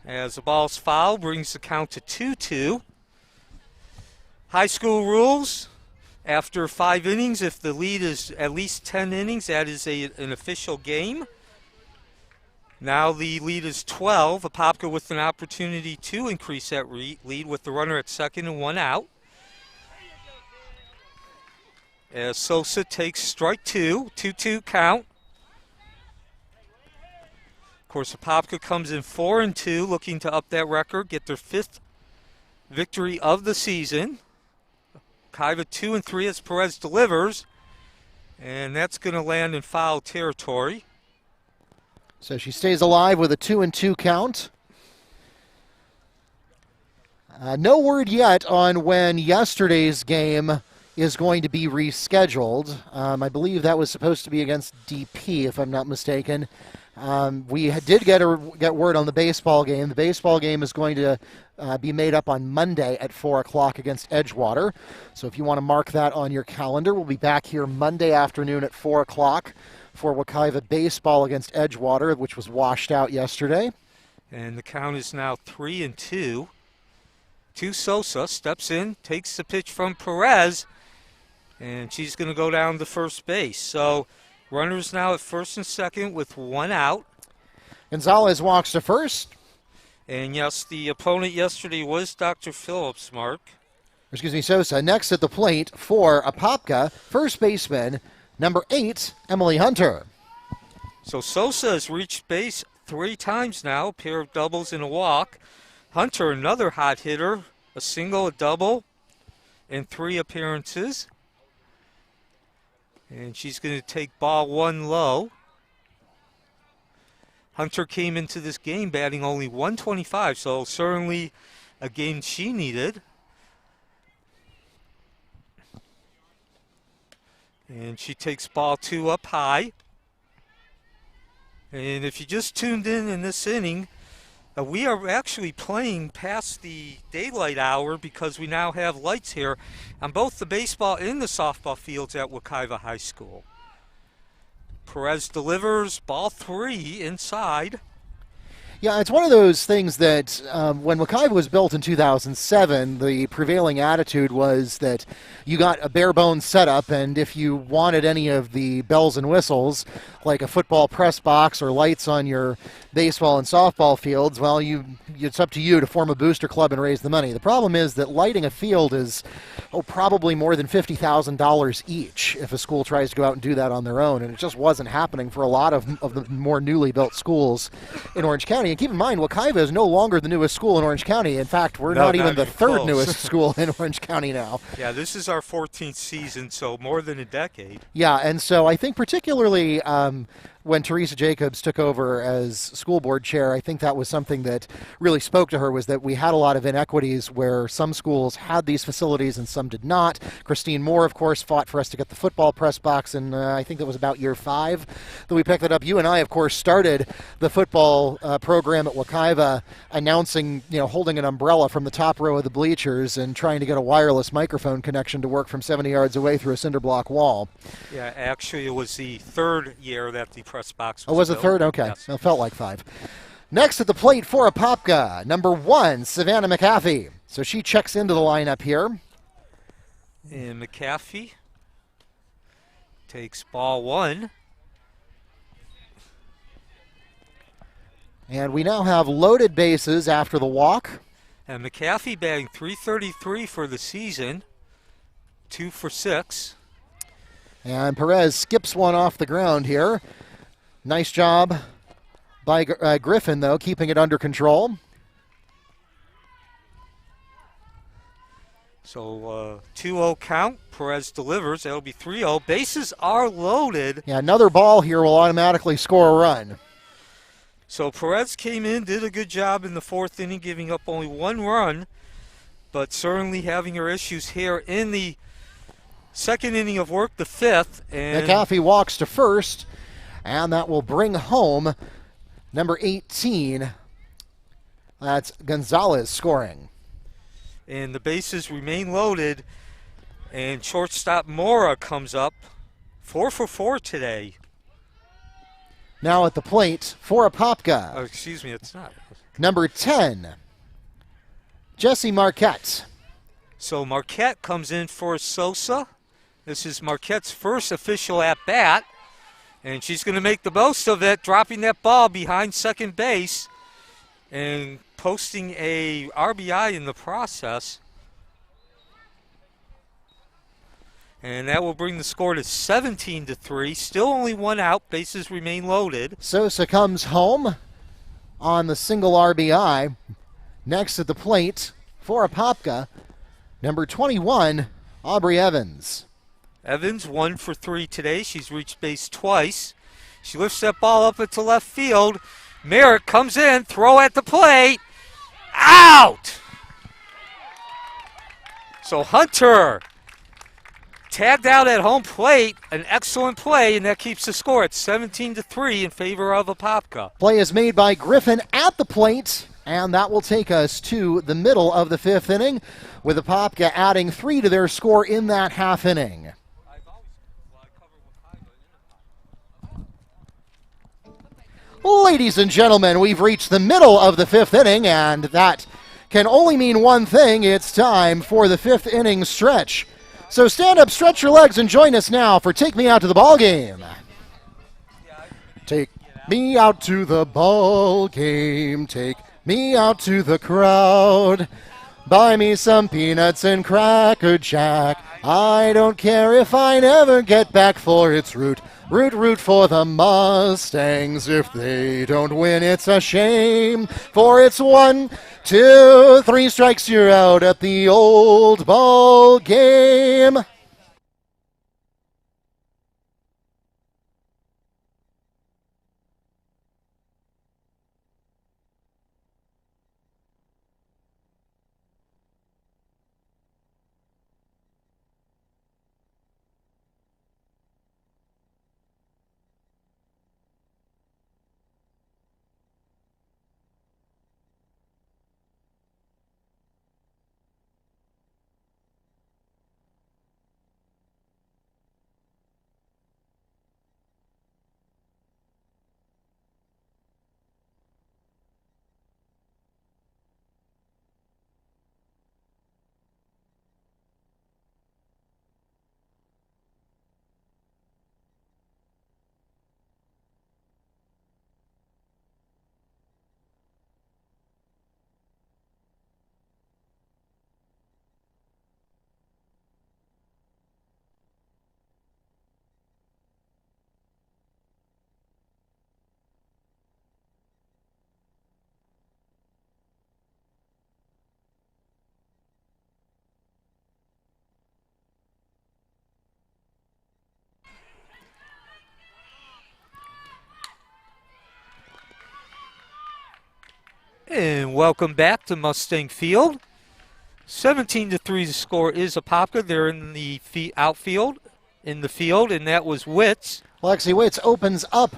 As the ball's foul, brings the count to 2-2. High school rules, after 5 innings, if the lead is at least 10 innings, that is an official game. Now the lead is 12. Apopka with an opportunity to increase that lead with the runner at second and 1 out. As Sosa takes strike 2, 2-2 count. Of course, Apopka comes in 4-2, looking to up that record, get their 5th victory of the season. Wekiva 2-3 as Perez delivers, and that's going to land in foul territory. So she stays alive with a 2-2 count. No word yet on when yesterday's game is going to be rescheduled. I believe that was supposed to be against DP, if I'm not mistaken. We did get word on the baseball game. The baseball game is going to be made up on Monday at 4 o'clock against Edgewater. So if you want to mark that on your calendar, we'll be back here Monday afternoon at 4 o'clock for Wekiva baseball against Edgewater, which was washed out yesterday. And the count is now 3-2. Sosa steps in, takes the pitch from Perez, and she's going to go down to first base. So runners now at first and second with 1 out. Gonzalez walks to first. And yes, the opponent yesterday was Dr. Phillips, Mark. Sosa. Next at the plate for Apopka, first baseman, number 8, Emily Hunter. So Sosa has reached base 3 times now, a pair of doubles and a walk. Hunter, another hot hitter, a single, a double, in 3 appearances. And she's going to take ball 1 low. Hunter came into this game batting only .125, so certainly a game she needed. And she takes ball 2 up high. And if you just tuned in this inning, we are actually playing past the daylight hour because we now have lights here on both the baseball and the softball fields at Wekiva High School. Perez delivers ball 3 inside. Yeah, it's one of those things that when Wekiva was built in 2007, the prevailing attitude was that you got a bare bones setup, and if you wanted any of the bells and whistles, like a football press box or lights on your baseball and softball fields, well, it's up to you to form a booster club and raise the money. The problem is that lighting a field is probably more than $50,000 each if a school tries to go out and do that on their own, and it just wasn't happening for a lot of the more newly built schools in Orange County. And keep in mind, Wekiva is no longer the newest school in Orange County. In fact, we're not even the third newest school in Orange County now. Yeah, this is our 14th season, so more than a decade. Yeah, and so I think particularly when Teresa Jacobs took over as school board chair, I think that was something that really spoke to her, was that we had a lot of inequities where some schools had these facilities and some did not. Christine Moore, of course, fought for us to get the football press box, and I think that was about year 5 that we picked it up. You and I, of course, started the football program at Wekiva, announcing, holding an umbrella from the top row of the bleachers and trying to get a wireless microphone connection to work from 70 yards away through a cinder block wall. Yeah, actually, it was the third year that the press box was Oh, was it built. third? Okay. Yes. It felt like 5. Next at the plate for Apopka, number 1, Savannah McAfee. So she checks into the lineup here. And McAfee takes ball 1. And we now have loaded bases after the walk. And McAfee batting .333 for the season, 2 for 6. And Perez skips one off the ground here. Nice job by Griffin, though, keeping it under control. So 2-0 count. Perez delivers. That'll be 3-0. Bases are loaded. Yeah, another ball here will automatically score a run. So Perez came in, did a good job in the 4th inning, giving up only 1 run, but certainly having her issues here in the 2nd inning of work, the 5th. And McAfee walks to first, and that will bring home number 18. That's Gonzalez scoring. And the bases remain loaded, and shortstop Mora comes up 4 for 4 today. Now at the plate for Apopka. Oh, excuse me, it's not. Number 10, Jesse Marquette. So Marquette comes in for Sosa. This is Marquette's first official at-bat, and she's going to make the most of it, dropping that ball behind second base and posting a RBI in the process. And that will bring the score to 17-3. Still only 1 out. Bases remain loaded. Sosa comes home on the single RBI. Next at the plate for Apopka, number 21, Aubrey Evans. Evans 1 for 3 today. She's reached base twice. She lifts that ball up into left field. Merritt comes in, throw at the plate. Out! So Hunter tagged out at home plate, an excellent play, and that keeps the score at 17-3 in favor of Apopka. Play is made by Griffin at the plate, and that will take us to the middle of the 5th inning, with Apopka adding 3 to their score in that half inning. Ladies and gentlemen, we've reached the middle of the 5th inning, and that can only mean one thing. It's time for the 5th inning stretch. So stand up, stretch your legs, and join us now for Take Me Out to the Ball Game. Take me out to the ball game. Take me out to the crowd. Buy me some peanuts and Cracker Jack. I don't care if I never get back, for it's root for the Mustangs. If they don't win, it's a shame, for it's 1, 2, 3 strikes, you're out at the old ball game. And welcome back to Mustang Field. 17-3 the score is Apopka. They're in the outfield, in the field, and that was Witz. Lexi Witz opens up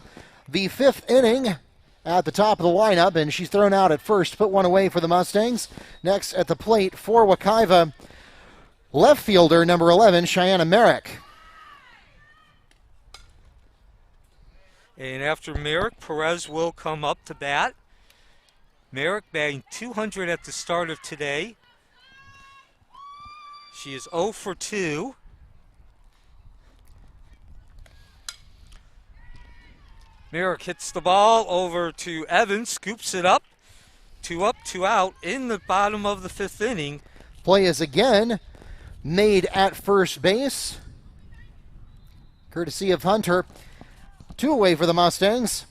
the fifth inning at the top of the lineup, and she's thrown out at first, put one away for the Mustangs. Next at the plate for Wekiva, left fielder number 11, Cheyenne Merrick. And after Merrick, Perez will come up to bat. Merrick batting .200 at the start of today. She is 0 for 2. Merrick hits the ball over to Evans, scoops it up. 2 up, 2 out in the bottom of the fifth inning. Play is again made at first base, courtesy of Hunter. 2 away for the Mustangs.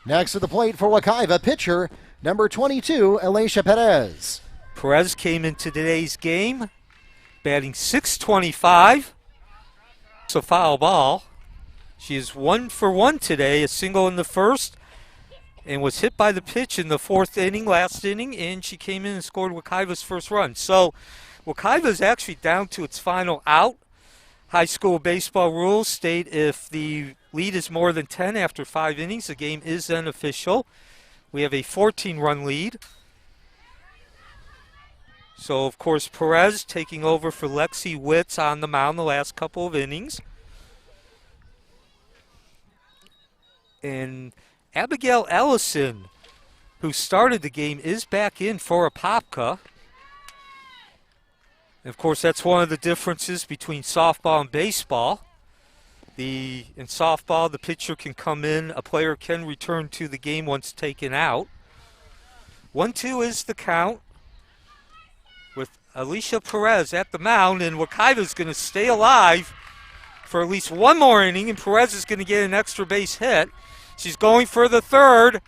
Next to the plate for Wekiva, pitcher number 22, Alicia Perez. Perez came into today's game batting .625. It's a foul ball. She is 1 for 1 today, a single in the first, and was hit by the pitch in the fourth inning, last inning, and she came in and scored Wekiva's first run. So Wekiva is actually down to its final out. High school baseball rules state if the lead is more than 10 after 5 innings, the game is then official. We have a 14-run lead. So, of course, Perez taking over for Lexi Witz on the mound the last couple of innings. And Abigail Ellison, who started the game, is back in for Apopka. Of course, that's one of the differences between softball and baseball. In softball, the pitcher can come in, a player can return to the game once taken out. 1-2 is the count with Alicia Perez at the mound, and Wekiva's going to stay alive for at least one more inning, and Perez is going to get an extra base hit. She's going for the third,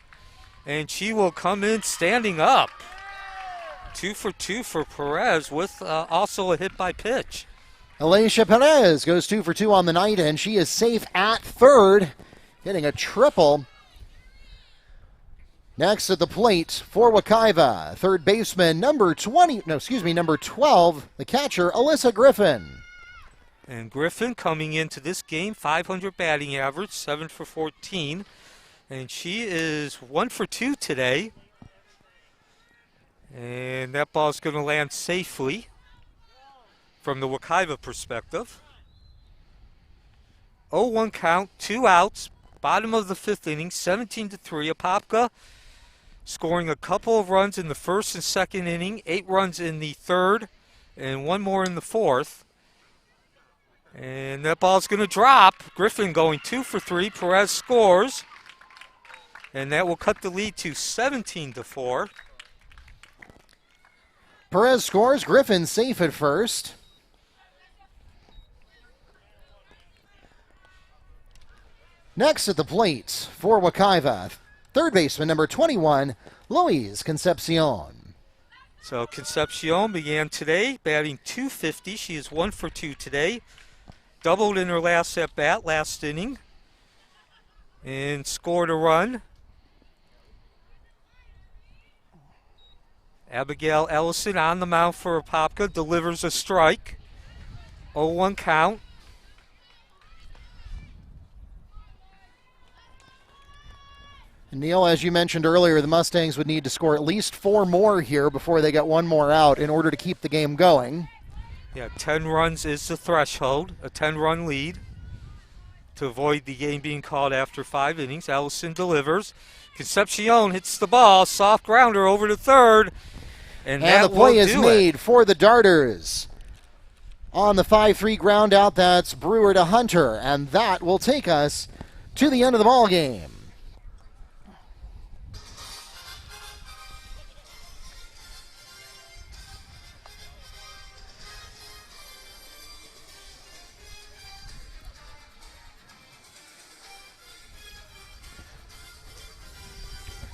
and she will come in standing up. 2 for 2 for Perez with also a hit by pitch. Alicia Perez goes 2 for 2 on the night, and she is safe at third, hitting a triple. Next at the plate for Wekiva, third baseman number 12, the catcher, Alyssa Griffin. And Griffin coming into this game, 500 batting average, 7 for 14. And she is 1 for 2 today. And that ball's going to land safely from the Wekiva perspective. 0-1 count, 2 outs, bottom of the fifth inning, 17-3. Apopka scoring a couple of runs in the first and second inning, 8 runs in the third, and 1 more in the fourth. And that ball's going to drop. Griffin going 2 for 3. Perez scores. And that will cut the lead to 17-4. Perez scores. Griffin safe at first. Next at the plate for Wekiva, third baseman number 21, Louise Concepcion. So Concepcion began today batting .250. She is 1 for 2 today. Doubled in her last at bat, last inning, and scored a run. Abigail Ellison on the mound for Apopka delivers a strike. 0-1 count. Neil, as you mentioned earlier, the Mustangs would need to score at least 4 more here before they get 1 more out in order to keep the game going. Yeah, 10 runs is the threshold, a 10-run lead to avoid the game being called after 5 innings. Ellison delivers. Concepcion hits the ball, soft grounder over to third. And the play is made for the Darters. On the 5-3 ground out, that's Brewer to Hunter, and that will take us to the end of the ball game.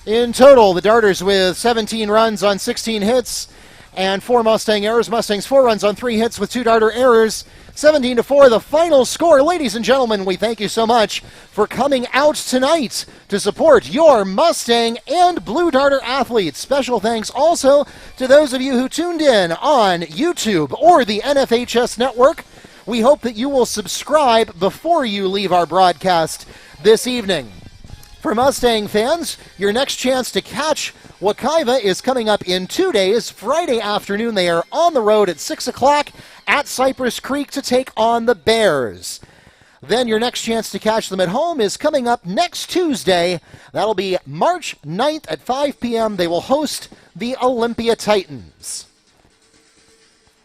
In total, the Darters with 17 runs on 16 hits And 4 Mustang errors. Mustangs 4 runs on 3 hits with 2 darter errors. 17-4, the final score. Ladies and gentlemen, we thank you so much for coming out tonight to support your Mustang and Blue Darter athletes. Special thanks also to those of you who tuned in on YouTube or the NFHS network. We hope that you will subscribe before you leave our broadcast this evening. For Mustang fans, your next chance to catch Wekiva is coming up in 2 days. Friday afternoon, they are on the road at 6 o'clock at Cypress Creek to take on the Bears. Then your next chance to catch them at home is coming up next Tuesday. That'll be March 9th at 5 p.m. They will host the Olympia Titans.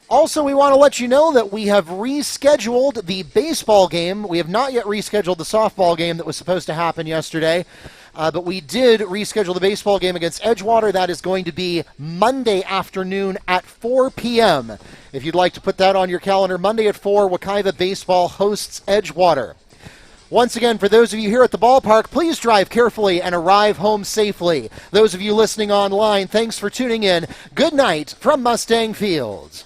Also, we want to let you know that we have rescheduled the baseball game. We have not yet rescheduled the softball game that was supposed to happen yesterday. But we did reschedule the baseball game against Edgewater. That is going to be Monday afternoon at 4 p.m. If you'd like to put that on your calendar, Monday at 4, Wekiva Baseball hosts Edgewater. Once again, for those of you here at the ballpark, please drive carefully and arrive home safely. Those of you listening online, thanks for tuning in. Good night from Mustang Fields.